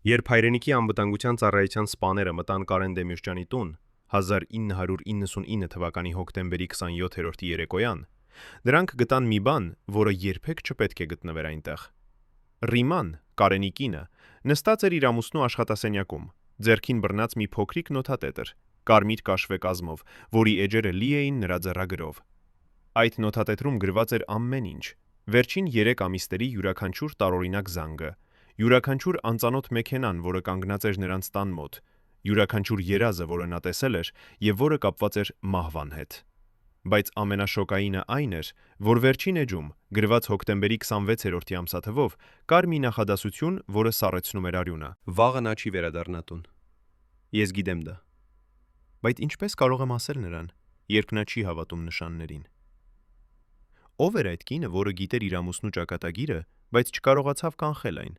Երբ հայրենիքի անվտանգության ծառայության սպաները մտան Կարեն Դեմիրճյանի տուն 1999 թվականի հոկտեմբերի 27-րդի երեկոյան, նրանք գտան մի բան, որը երբեք չպետք է գտնվեր այնտեղ։ Ռիման, Կարենի կինը, նստած էր իր ամուսնու աշխատասենյակում, ձեռքին բռնած մի փոքրիկ նոթատետր, կարմիր կաշվե կազմով, որի էջերը լի էին նրա ձեռագրով։ Այդ նոթատետրում գրված էր ամեն ինչ, վերջին 3 ամիսների յուրաքանչյուր տարօրինակ զանգը, յուրաքանչյուր անծանոթ մեքենան, որը կանգնած էր նրանց տան մոտ, յուրաքանչյուր երազը, որը նա տեսել էր եւ որը կապված էր մահվան հետ։ Բայց ամենաշոկայինը այն էր, որ վերջին էջում, գրված հոկտեմբերի 26-րդի ամսաթվով, կար մի նախադասություն, որը սառեցնում էր արյունը. «Վաղը նա չի վերադառնա տուն»։ Ես գիտեմ դա։ Բայց ինչպես կարող եմ ասել նրան, երբ նա չի հավատում նշաններին։ Ո՞վ էր այդ կինը, որը գիտեր իր ամուսնու ճակատագիրը, բայց չկարողացավ կանխել այն։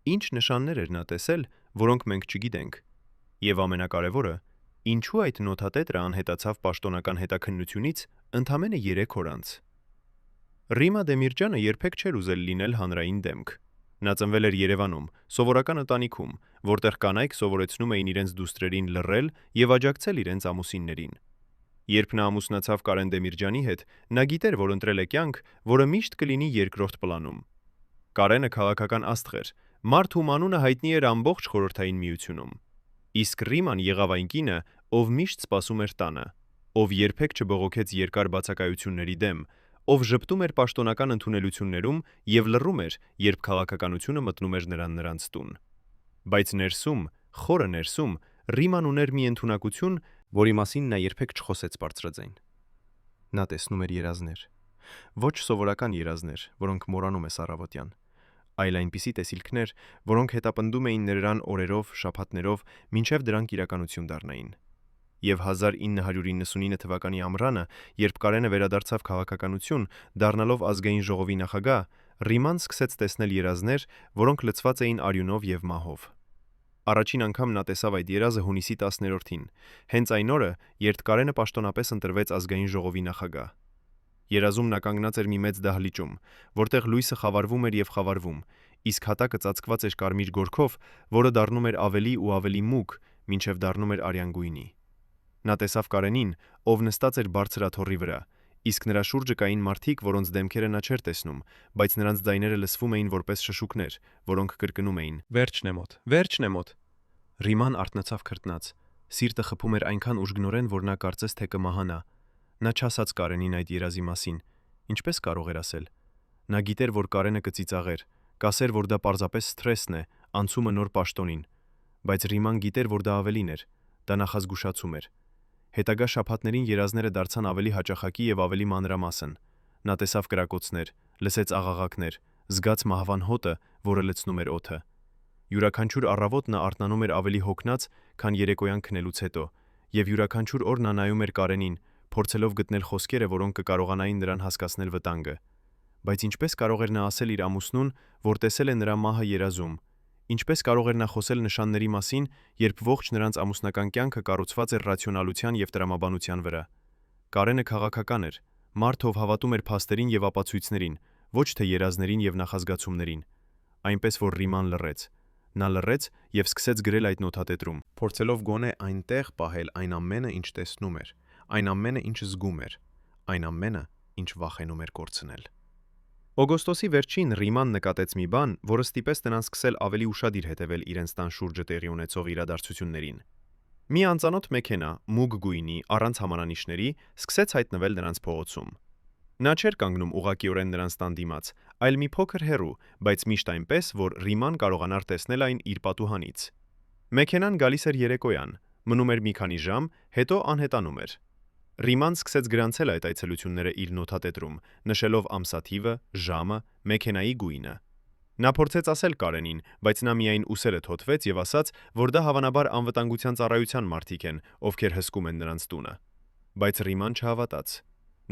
Ինչ նշաններ էր նա տեսել, որոնք մենք չգիտենք։ Եվ ամենակարևորը, ինչու այդ նոթատետրը անհետացավ պաշտոնական հետաքննությունից ընդամենը 3 օր անց։ Ռիմա Դեմիրճյանը երբեք չէր ուզել լինել հանրային դեմք։ Նա ծնվել էր Երևանում, սովորական ընտանիքում, որտեղ կանայք սովորեցնում էին իրենց դուստրերին լռել եւ աջակցել իրենց ամուսիններին։ Երբ նա ամուսնացավ Կարեն Դեմիրճյանի հետ, նա գիտեր, որ ընտրել է կյանք, որը միշտ կլինի երկրորդ պլանում։ Կարենը քաղաքական աստղ էր, մարդ ում անունը հայտնի էր ամբողջ խորհրդային միությունում։ Իսկ Ռիման եղավ այն կինը, ով միշտ սպասում էր տանը, ով երբեք չբողոքեց երկար բացակայությունների դեմ, ով ժպտում էր պաշտոնական ընդունելություններում եւ լռում էր, երբ քաղաքականությունը մտնում էր նրանց տուն։ Բայց ներսում, խորը ներսում, Ռիման ուներ մի ընդունակություն, որի մասին նա երբեք չխոսեց բարձրաձայն։ Նա տեսնում էր երազներ, ոչ սովորական երազներ, որոնք մոռանում ես առավոտյան, այլ այնպիսի տեսիլքներ, որոնք հետապնդում էին նրան օրերով, շաբաթներով, մինչև դրանք իրականություն դառնային։ Եվ 1999 թվականի ամռանը, երբ Կարենը վերադարձավ քաղաքականություն, դառնալով ազգային ժողովի նախագահ, Ռիման սկսեց տեսնել երազներ, որոնք լցված էին արյունով եւ մահով։ Առաջին անգամ նա տեսավ այդ երազը հունիսի 10-ին, հենց այն օրը, երբ Կարենը պաշտոնապես ընտրվեց ազգային ժողովի նախագահ։ Երազում նա կանգնած էր մի մեծ դահլիճում, որտեղ լույսը խավարվում էր եւ խավարվում, իսկ հատակը ծածկված էր կարմիր գորգով, որը դառնում էր ավելի ու ավելի մուգ, մինչև դառնում էր արյան գույնի։ Նա տեսավ Կարենին, ով նստած էր բարձր աթոռի վրա, իսկ նրա շուրջը կային մարդիկ, որոնց դեմքերը նա չէր տեսնում, բայց նրանց ձայները լսվում էին որպես շշուկներ, որոնք կրկնում էին. «Վերջն է մոտ, վերջն է մոտ»։ Ռիման արթնացավ քրտնած, սիրտը խփում էր այնքան ուժգնորեն, որ նա կարծես թե կմահանա։ Նա չասաց Կարենին այդ երազի մասին։ Ինչպես կարող էր ասել։ Նա գիտեր, որ Կարենը կծիծաղեր, կասեր, որ դա պարզապես սթրեսն է, անցումը նոր պաշտոնին, բայց Ռիման գիտեր, որ դա ավելին էր, դա նախազգուշացում էր։ Հետագա շաբաթներին երազները դարձան ավելի հաճախակի եւ ավելի մանրամասն։ Նա տեսավ կրակոցներ, լսեց աղաղակներ, զգաց մահվան հոտը, որը լցնում էր օդը։ Յուրաքանչյուր առավոտ նա արթնանում էր ավելի հոգնած, քան երեկոյան քնելուց հետո, եւ յուրաքանչյուր օր նա նայում էր Կարենին, փորձելով գտնել խոսքերը, որոնք կկարողանային նրան հասկացնել վտանգը։ Բայց ինչպես կարող էր նա ասել իր ամուսնուն, որ տեսել է նրա մահը երազում։ Ինչպես կարող էր նա խոսել նշանների մասին, երբ ողջ նրանց ամուսնական կյանքը կառուցված էր ռացիոնալության եւ տրամաբանության վրա։ Կարենը քաղաքական էր, մարդ, ով հավատում էր փաստերին եւ ապացույցներին, ոչ թե երազներին եւ նախազգացումներին։ Այնպես որ Ռիման լռեց։ Նա լռեց եւ սկսեց գրել այդ նոթատետրում, փորձելով գոնե այնտեղ պահել այն ամենը, ինչ տեսնում էր, այն ամենը, ինչ զգում էր, այն ամենը, ինչ վախենում էր կորցնել։ Օգոստոսի վերջին Ռիման նկատեց մի բան, որը ստիպեց նրան սկսել ավելի ուշադիր հետևել իրենց տան շուրջը տեղի ունեցող իրադարձություններին։ Մի անծանոթ մեքենա, մուգ գույնի, առանց համանանիշների, սկսեց հայտնվել նրանց փողոցում։ Նա չէր կանգնում ուղղակիորեն նրանց տան դիմաց, այլ մի փոքր հեռու, բայց միշտ այնպես, որ Ռիման կարողանար տեսնել այն իր պատուհանից։ Մեքենան գալիս էր երեկոյան, մնում էր մի քանի ժամ, հետո անհետանում էր։ Ռիման սկսեց գրանցել այդ այցելությունները իր նոթատետրում, նշելով ամսաթիվը, ժամը, մեքենայի գույնը։ Նա փորձեց ասել Կարենին, բայց նա միայն ուսերը թոթվեց եւ ասաց, որ դա հավանաբար անվտանգության ծառայության մարդիկ են, ովքեր հսկում են նրանց տունը։ Բայց Ռիման չհավատաց։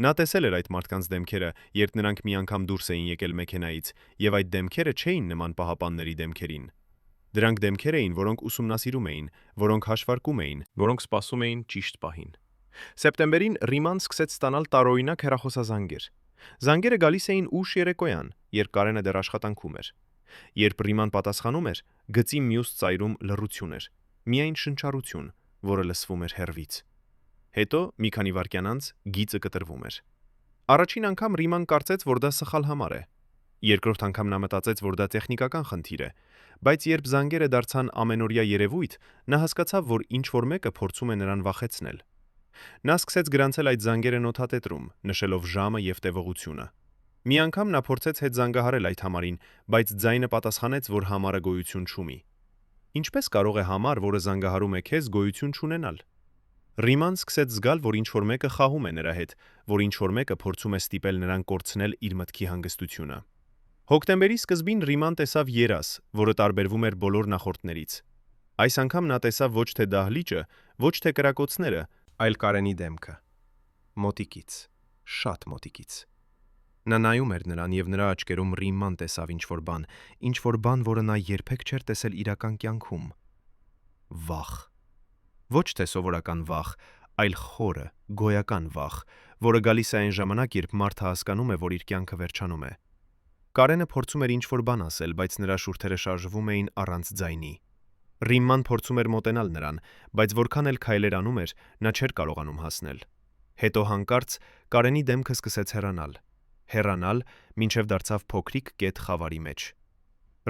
Նա տեսել էր այդ մարդկանց դեմքերը, երբ նրանք մի անգամ դուրս էին եկել մեքենայից, եւ այդ դեմքերը չէին նման պահապանների դեմքերին։ Դրանք դեմքեր էին, որոնք ուսումնասիրում էին, որոնք հաշվարկում էին, որոնք սպասում էին ճիշտ պահին։ Սեպտեմբերին Ռիման սկսեց ստանալ տարօրինակ հեռախոսազանգեր։ Զանգերը գալիս էին ուշ երեկոյան, երբ Կարենը դեռ աշխատանքում էր։ Երբ Ռիման պատասխանում էր, գծի մյուս ծայրում լռություն էր, միայն շնչառություն, որը լսվում էր հեռվից։ Հետո մի քանի վայրկյան անց գիծը կտրվում էր։ Առաջին անգամ Ռիման կարծեց, որ դա սխալ համար է։ Երկրորդ անգամ նա մտածեց, որ դա տեխնիկական խնդիր է, բայց երբ զանգերը դարձան ամենօրյա երևույթ, նա հասկացավ, որ ինչ-որ մեկը փորձում է նրան վախեցնել։ Նա սկսեց գրանցել այդ զանգերը նոթատետրում, նշելով ժամը և տևողությունը։ Մի անգամ նա փորձեց հետ զանգահարել այդ համարին, բայց ձայնը պատասխանեց, որ համարը գոյություն չունի։ Ինչպես կարող է համար, որը զանգահարում է քեզ, գոյություն չունենալ։ Ռիման սկսեց զգալ, որ ինչ-որ մեկը խաղում է նրա հետ, որ ինչ-որ մեկը փորձում է ստիպել նրան կորցնել իր մտքի հանգստությունը։ Հոկտեմբերի սկզբին Ռիման տեսավ երազ, որը տարբերվում էր բոլոր նախորդներից։ Այս անգամ նա տեսավ ոչ թե դահլիճը, ոչ թե կրակոցները, այլ Կարենի դեմքը։ Մոտիկից, շատ մոտիկից։ Նա նայում էր նրան և նրա աչքերում Ռիման տեսավ ինչ-որ բան, որը նա երբեք չէր տեսել իրական կյանքում։ Վախ։ Ոչ թե սովորական վախ, այլ խորը, գոյական վախ, որը գալիս է այն ժամանակ, երբ մարդը հասկանում է, որ իր կյանքը վերջանում է։ Կարենը փորձում էր ինչ-որ բան ասել, բայց նրա շուրթերը շարժվում էին առանց ձայնի։ Ռիման փորձում էր մոտենալ նրան, բայց որքան էլ քայլեր անում էր, նա չէր կարողանում հասնել։ Հետո հանկարծ Կարենի դեմքը սկսեց հեռանալ, մինչև դարձավ փոքրիկ կետ խավարի մեջ։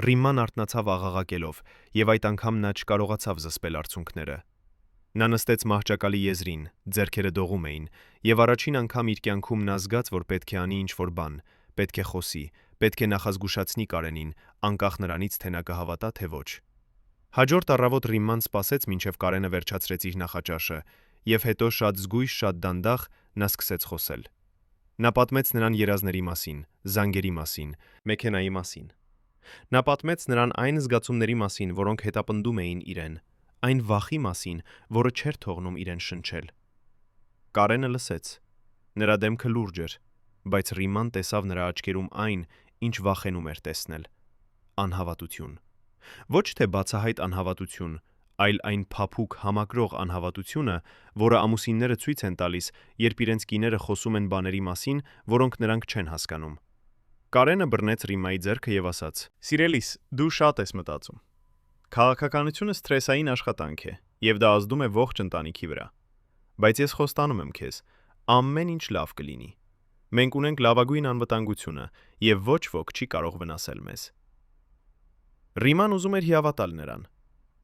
Ռիման արթնացավ աղաղակելով, և այդ անգամ նա չկարողացավ զսպել արցունքները։ Նա նստեց մահճակալի եզրին, ձեռքերը դողում էին, և առաջին անգամ իր կյանքում նա զգաց, որ պետք է անի ինչ-որ բան, պետք է խոսի, պետք է նախազգուշացնի Կարենին, անկախ նրանից, թե նա կհավատա, թե ոչ։ Հաջորդ առավոտ Ռիման սպասեց, մինչև Կարենը վերջացրեց իր նախաճաշը, և հետո շատ զգույշ, շատ դանդաղ նա սկսեց խոսել։ Նա պատմեց նրան երազների մասին, զանգերի մասին, մեքենայի մասին։ Նա պատմեց նրան այն զգացումների մասին, որոնք հետապնդում էին իրեն, այն վախի մասին, որը չէր թողնում իրեն շնչել։ Կարենը լսեց։ Նրա դեմքը լուրջ էր, բայց Ռիման տեսավ նրա աչքերում այն, ինչ վախենում էր տեսնել։ Անհավատություն։ Ոչ թե բացահայտ անհավատություն, այլ այն փափուկ համակրող անհավատությունը, որը ամուսինները ցույց են տալիս, երբ իրենց կիները խոսում են բաների մասին, որոնք նրանք չեն հասկանում։ Կարենը բռնեց Ռիմայի ձեռքը և ասաց. «Սիրելիս, դու շատ ես մտածում։ Քաղաքականությունը սթրեսային աշխատանք է, և դա ազդում է ողջ ընտանիքի վրա։ Բայց ես խոստանում եմ քեզ, ամեն ինչ լավ կլինի։ Մենք ունենք լավագույն անվտանգությունը, և ոչ ոք չի կարող վնասել մեզ»։ Ռիման ուզում էր հավատալ նրան։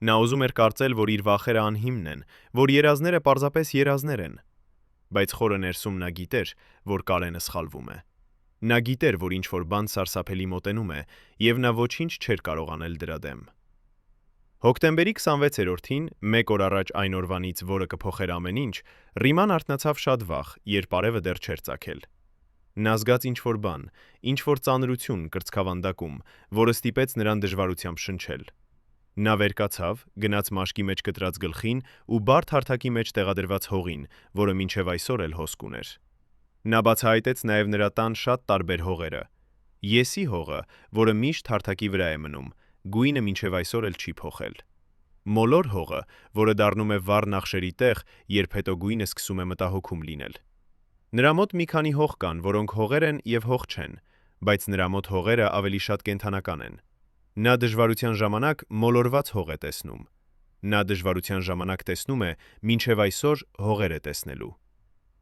Նա ուզում էր կարծել, որ իր վախերը անհիմն են, որ երազները պարզապես երազներ են։ Բայց խորը ներսում նա գիտեր, որ Կարենը սխալվում է։ Նա գիտեր, որ ինչ-որ բան սարսափելի մոտենում է, և նա ոչինչ չէր կարող անել դրա դեմ։ Հոկտեմբերի 26-ին, մեկ օր առաջ այն օրվանից, որը կփոխեր ամեն ինչ, Ռիման արթնացավ շատ վաղ, երբ արևը դեռ չէր ծագել։ Նա զգաց ինչ-որ բան, ինչ-որ ծանրություն կրծքավանդակում, որը ստիպեց նրան դժվարությամբ շնչել։ Նա վեր կացավ, գնաց մաշկի մեջ կտրած գլխին ու բարդ հարթակի մեջ տեղադրված հողին, որը մինչև այսօր էլ հոսք ուներ։ Նա բացահայտեց նաև նրա տան շատ տարբեր հողերը։ Եսի հողը, որը միշտ հարթակի վրա է մնում, գույնը մինչև այսօր էլ չի փոխել։ Մոլոր հողը, որը դառնում է վառ նախշերի տեղ, երբ հետո գույնը սկսում է մտահոգում լինել։ Նրա մոտ մի քանի հող կան, որոնք հողեր են և հող չեն, բայց նրա մոտ հողերը ավելի շատ կենդանական են։ Նա դժվարության ժամանակ մոլորված հող է տեսնում։ Նա դժվարության ժամանակ տեսնում է մինչև այսօր հողեր է տեսնելու։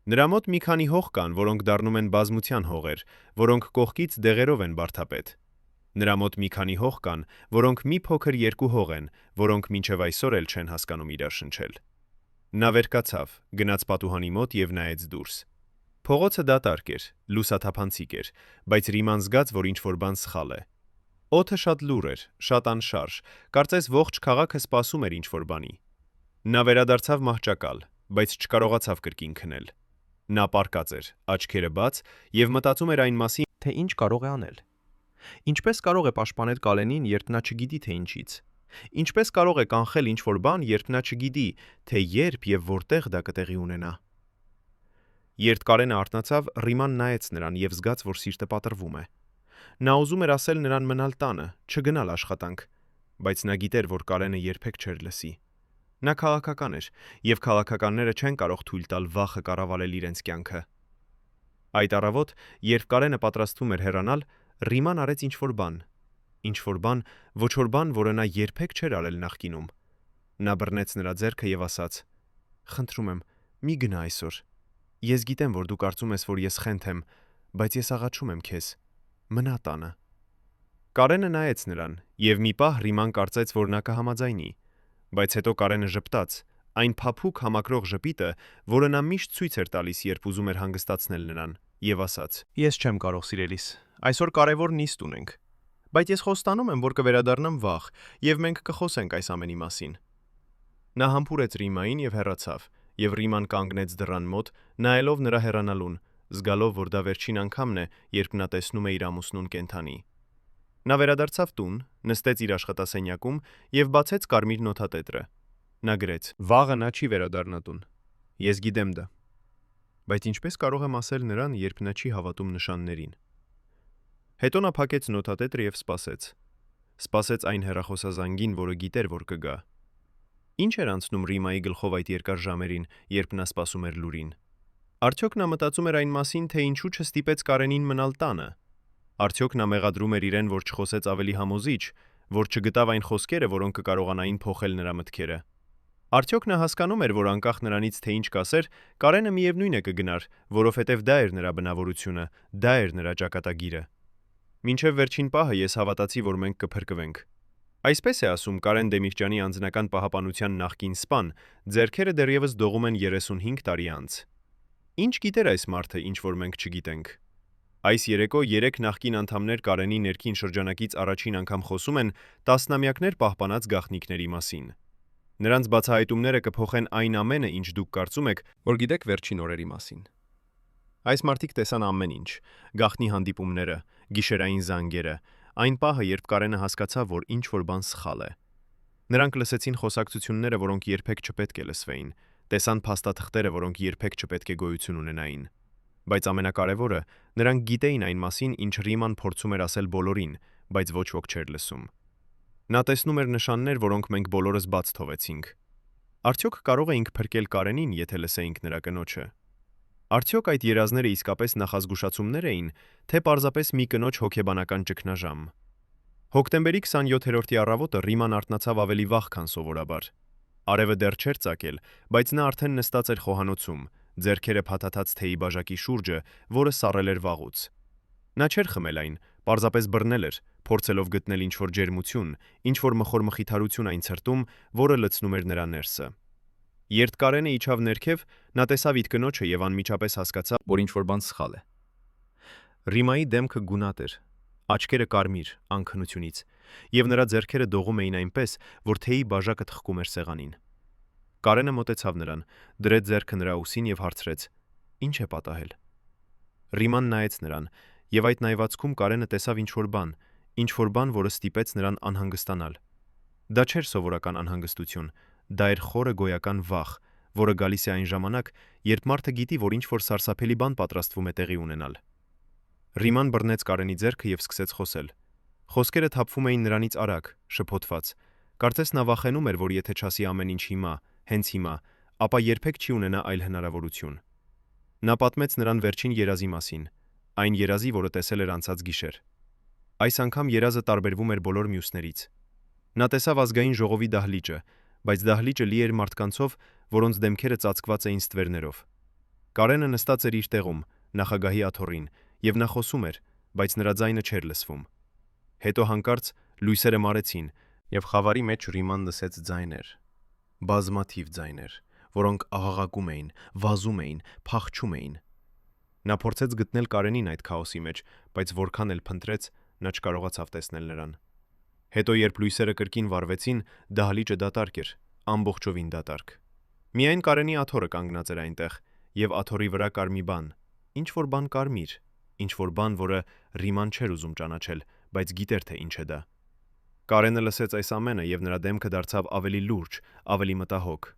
Նրա մոտ մի քանի հող կան, որոնք դառնում են բազմության հողեր, որոնք կողքից դեղերով են բարդապետ։ Նրա մոտ մի քանի հող կան, որոնք մի փոքր երկու հող են, որոնք մինչև այսօր էլ չեն հասկանում իրար շնչել։ Նա վեր կացավ, գնաց պատուհանի մոտ և նայեց դուրս։ Փողոցը դատարկ էր, լուսաթափանցիկ էր, բայց Ռիման զգաց, որ ինչ-որ բան սխալ է։ Օդը շատ լուռ էր, շատ անշարժ, կարծես ողջ քաղաքը սպասում էր ինչ-որ բանի։ Նա վերադարձավ մահճակալ, բայց չկարողացավ կրկին քնել։ Նա պառկած էր, աչքերը բաց, և մտածում էր այն մասին, թե ինչ կարող է անել։ Ինչպես կարող է պաշտպանել Կարենին, երբ նա չգիտի, թե ինչից։ Ինչպես կարող է կանխել ինչ-որ բան, երբ նա չգիտի, թե երբ և որտեղ դա կտեղի ունենա։ Երբ Կարենը արթնացավ, Ռիման նայեց նրան և զգաց, որ սիրտը պատռվում է։ Նա ուզում էր ասել նրան մնալ տանը, չգնալ աշխատանք, բայց նա գիտեր, որ Կարենը երբեք չէր լսի։ Նա քաղաքական էր, և քաղաքականները չեն կարող թույլ տալ վախը կառավարել իրենց կյանքը։ Այդ առավոտ, երբ Կարենը պատրաստվում էր հեռանալ, Ռիման արեց ինչ-որ բան։ Ինչ-որ բան, ոչ-որ բան, որը նա երբեք չէր արել նախկինում։ Նա բռնեց նրա ձեռքը եւ ասաց. «Խնդրում եմ, մի գնա այսօր։ Ես գիտեմ, որ դու կարծում ես, որ ես խենթ եմ, բայց ես աղաչում եմ քեզ։ Մնա տանը»։ Կարենը նայեց նրան, եւ մի պահ Ռիման կարծեց, որ նա կհամաձայնի, բայց հետո Կարենը ժպտաց, այն փափուկ համակրող ժպիտը, որը նա միշտ ցույց էր տալիս, երբ ուզում էր հանգստացնել նրան, եւ ասաց. «Ես չեմ կարող, սիրելիս։ Այսօր կարևոր նիստ ունենք։ Բայց ես խոստանում եմ, որ կվերադառնամ վաղ, եւ մենք կխոսենք այս ամենի մասին»։ Նա համբուրեց Ռիմային եւ հեռացավ, եւ Ռիման կանգնեց դռան մոտ, նայելով նրա հեռանալուն, զգալով, որ դա վերջին անգամն է, երբ նա տեսնում է իր ամուսնուն կենդանի։ Նա վերադարձավ տուն, նստեց իր աշխատասենյակում եւ բացեց կարմիր նոթատետրը։ Նա գրեց. «Վաղը նա չի վերադառնա տուն։ Ես գիտեմ դա։ Բայց ինչպես կարող եմ ասել նրան, երբ նա չի հավատում նշաններին»։ Հետո նա փակեց նոթատետրը եւ սպասեց։ Սպասեց այն հեռախոսազանգին, որը գիտեր, որ կգա։ Ինչ էր անցնում Ռիմայի գլխով այդ երկար ժամերին, երբ նա սպասում էր լուրին։ Արդյոք նա մտածում էր այն մասին, թե ինչու չստիպեց Կարենին մնալ տանը։ Արդյոք նա մեղադրում էր իրեն, որ չխոսեց ավելի համոզիչ, որ չգտավ այն խոսքերը, որոնք կկարողանային փոխել նրա մտքերը։ Արդյոք նա հասկանում էր, որ անկախ նրանից, թե ինչ կասեր, Կարենը միևնույն է կգնար, որովհետև դա էր նրա բնավորությունը, դա էր նրա ճակատագիրը։ Մինչև վերջին պահը ես հավատացի, որ մենք կփրկվենք։ Այսպես է ասում Կարեն Դեմիրճյանի անձնական պահապանության նախկին սպան, ձեռքերը դեռևս դողում են 35 տարի անց։ Ինչ գիտեր այս մարդը, ինչ որ մենք չգիտենք։ Այս երեկո 3 նախկին անդամներ Կարենի ներքին շրջանակից առաջին անգամ խոսում են տասնամյակներ պահպանած գաղտնիքների մասին։ Նրանց բացահայտումները կփոխեն այն ամենը, ինչ դուք կարծում եք, որ գիտեք վերջին օրերի մասին։ Այս մարդիկ տեսան ամեն ինչ՝ գաղտնի հանդիպումները, գիշերային զանգերը, այն պահը, երբ Կարենը հասկացավ, որ ինչ-որ բան սխալ է։ Նրանք լսեցին խոսակցությունները, որոնք երբեք չպետք է լսվեին, տեսան փաստաթղթերը, որոնք երբեք չպետք է գոյություն ունենային։ Բայց ամենակարևորը, նրանք գիտեին այն մասին, ինչ Ռիման փորձում էր ասել բոլորին, բայց ոչ ոք չէր լսում։ Նա տեսնում էր նշաններ, որոնք մենք բոլորս բաց թողեցինք։ Արդյոք կարող էինք փրկել Կարենին, եթե լսեինք նրա կնոջը։ Արդյոք այդ երազները իսկապես նախազգուշացումներ էին, թե պարզապես մի կնոջ հոգեբանական ճգնաժամ։ Հոկտեմբերի 27-րդի առավոտը Ռիման արթնացավ ավելի վաղ, քան սովորաբար։ Արևը դեռ չէր ծագել, բայց նա արդեն նստած էր խոհանոցում, ձեռքերը փաթաթած թեյի բաժակի շուրջը, որը սառել էր վաղուց։ Նա չէր խմել այն, պարզապես բռնել էր, փորձելով գտնել ինչ-որ ջերմություն, ինչ-որ մխոր-մխիթարություն այն ցրտում, որը լցնում էր նրա ներսը։ Երբ Կարենը իջավ ներքև, նա տեսավ իր կնոջը եւ անմիջապես հասկացավ, որ ինչ-որ բան սխալ է։ Ռիմայի դեմքը գունատ էր, աչքերը կարմիր, անքնությունից, եւ նրա ձեռքերը դողում էին այնպես, որ թեյի բաժակը թխկում էր սեղանին։ Կարենը մոտեցավ նրան, դրեց ձեռքը նրա ուսին եւ հարցրեց. «Ինչ է պատահել»։ Ռիման նայեց նրան, եւ այդ նայվածքում Կարենը տեսավ ինչ-որ բան, որը ստիպեց նրան անհանգստանալ։ Դա չէր սովորական անհանգստություն, դա էր խորը գոյական վախ, որը գալիս է այն ժամանակ, երբ մարդը գիտի, որ ինչ-որ սարսափելի բան պատրաստվում է տեղի ունենալ։ Ռիման բռնեց Կարենի ձեռքը եւ սկսեց խոսել։ Խոսքերը թափվում էին նրանից արագ, շփոթված։ Կարծես նա վախենում էր, որ եթե չասի ամեն ինչ հիմա, հենց հիմա, ապա երբեք չի ունենա այլ հնարավորություն։ Նա պատմեց նրան վերջին երազի մասին, այն երազի, որը տեսել էր անցած գիշեր։ Այս անգամ երազը տարբերվում էր բոլոր մյուսներից։ Նա տեսավ ազգային ժողովի դահլիճը, բայց դահլիճը լի էր մարդկանցով, որոնց դեմքերը ծածկված էին ստվերներով։ Կարենը նստած էր իր տեղում, նախագահի աթոռին, եւ նա խոսում էր, բայց նրա ձայնը չէր լսվում։ Հետո հանկարծ լույսերը մարեցին, եւ խավարի մեջ Ռիման լսեց ձայներ, բազմաթիվ ձայներ, որոնք աղաղակում էին, վազում էին, փախչում էին։ Նա փորձեց գտնել Կարենին այդ քաոսի մեջ, բայց որքան էլ փնտրեց, նա չկարողացավ տեսնել նրան։ Հետո երբ լույսերը կրկին վառվեցին, դահլիճը դատարկ էր, ամբողջովին դատարկ։ Միայն Կարենի աթոռը կանգնած էր այնտեղ, եւ աթոռի վրա կար մի բան, ինչ-որ բան կարմիր, ինչ-որ բան, որը Ռիման չէր ուզում ճանաչել, բայց գիտեր, թե ինչ է դա։ Կարենը լսեց այս ամենը եւ նրա դեմքը դարձավ ավելի լուրջ, ավելի մտահոգ։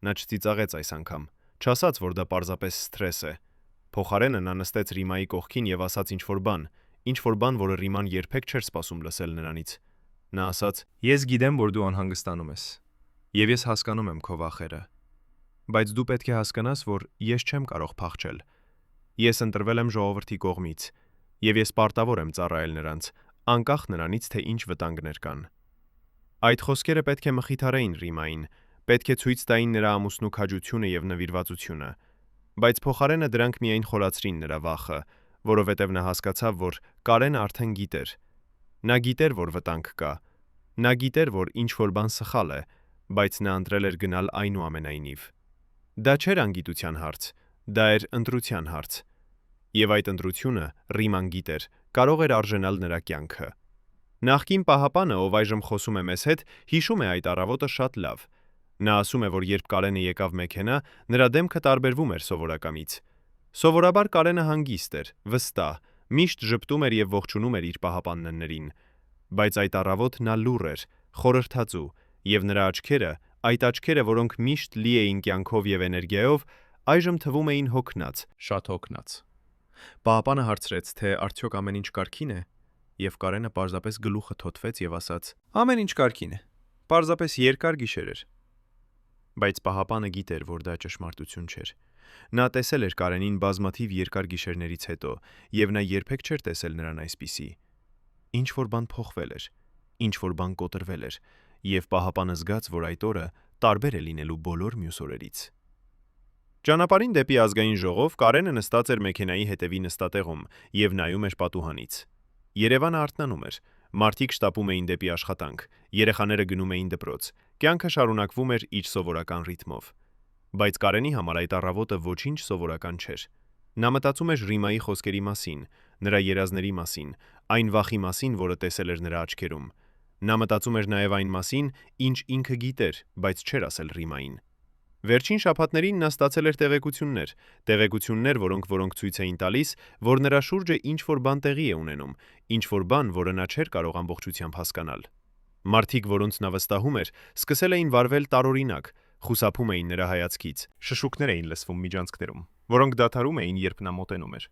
Նա չծիծաղեց այս անգամ, չասաց, որ դա պարզապես սթրես է։ Փոխարենը նա նստեց Ռիմայի կողքին եւ ասաց ինչ-որ բան, որը Ռիման երբեք չէր սպասում լսել նրանից։ Նա ասաց. «Ես գիտեմ, որ դու անհանգստանում ես, եւ ես հասկանում եմ քո վախերը, բայց դու պետք է հասկանաս, որ ես չեմ կարող փախչել։ Ես ընտրվել եմ ժողովրդի կողմից, եւ ես պարտավոր եմ ծառայել նրանց, անկախ նրանից, թե ինչ վտանգներ կան։ Այդ խոսքերը պետք է մխիթարեին Ռիմային, պետք է ցույց տային նրա ամուսնու քաջությունը եւ նվիրվածությունը, բայց փոխարենը դրանք միայն խորացրին նրա վախը, որովհետև նա հասկացավ, որ Կարենը արդեն գիտեր։ Նա գիտեր, որ վտանգ կա։ Նա գիտեր, որ ինչ-որ բան սխալ է, բայց նա ընտրել էր գնալ այնուամենայնիվ։ Դա չէր անգիտության հարց, դա էր ընտրության հարց։ Եվ այդ ընտրությունը Ռիման գիտեր, կարող էր արժանալ նրա կյանքը։ Նախկին պահապանը, ով այժմ խոսում է մեզ հետ, հիշում է այդ առավոտը շատ լավ։ Նա ասում է, որ երբ Կարենը եկավ մեքենա, նրա դեմքը տարբերվում էր սովորակամից։ Սովորաբար Կարենը հանգիստ էր, վստահ, միշտ ժպտում էր եւ ողջունում էր իր պահապաններին, բայց այդ առավոտ նա լուռ էր, խորհրդածու, եւ նրա աչքերը, այդ աչքերը, որոնք միշտ լի էին կյանքով եւ էներգիայով, այժմ թվում էին հոգնած, շատ հոգնած։ Պահապանը հարցրեց, թե արդյոք ամեն ինչ կարգին է, եւ Կարենը պարզապես գլուխը թոթվեց եւ ասաց. «Ամեն ինչ կարգին է, պարզապես երկար գիշեր էր»։ Բայց պահապանը գիտեր, որ դա ճշմարտություն չէր։ Նա տեսել էր Կարենին բազմաթիվ երկար գիշերներից հետո, եւ նա երբեք չէր տեսել նրան այսպիսի։ Ինչ-որ բան փոխվել էր, ինչ-որ բան կոտրվել էր, եւ պահապանը զգաց, որ այդ օրը տարբեր է լինելու բոլոր մյուս օրերից։ Ճանապարհին դեպի ազգային ժողով Կարենը նստած էր մեքենայի հետևի նստատեղում եւ նայում էր պատուհանից։ Երևանը արթնանում էր, մարդիկ շտապում էին դեպի աշխատանք, երեխաները գնում էին դպրոց, կյանքը շարունակվում էր իր սովորական ռիթմով։ Բայց Կարենի համար այդ առավոտը ոչինչ սովորական չէր։ Նա մտածում էր Ռիմայի խոսքերի մասին, նրա երազների մասին, այն վախի մասին, որը տեսել էր նրա աչքերում։ Նա մտածում էր նաև այն մասին, ինչ ինքը գիտեր, բայց չէր ասել Ռիմային։ Վերջին շաբաթներին նա ստացել էր տեղեկություններ, որոնք ցույց էին տալիս, որ նրա շուրջը ինչ-որ բան տեղի է ունենում, ինչ-որ բան, որը նա չէր կարող ամբողջությամբ հասկանալ։ Մարդիկ, որոնց նա վստահում էր, սկսել էին վարվել տարօրինակ, խուսափում էին նրա հայացքից, շշուկներ էին լսվում միջանցքներում, որոնք դադարում էին, երբ նա մոտենում էր։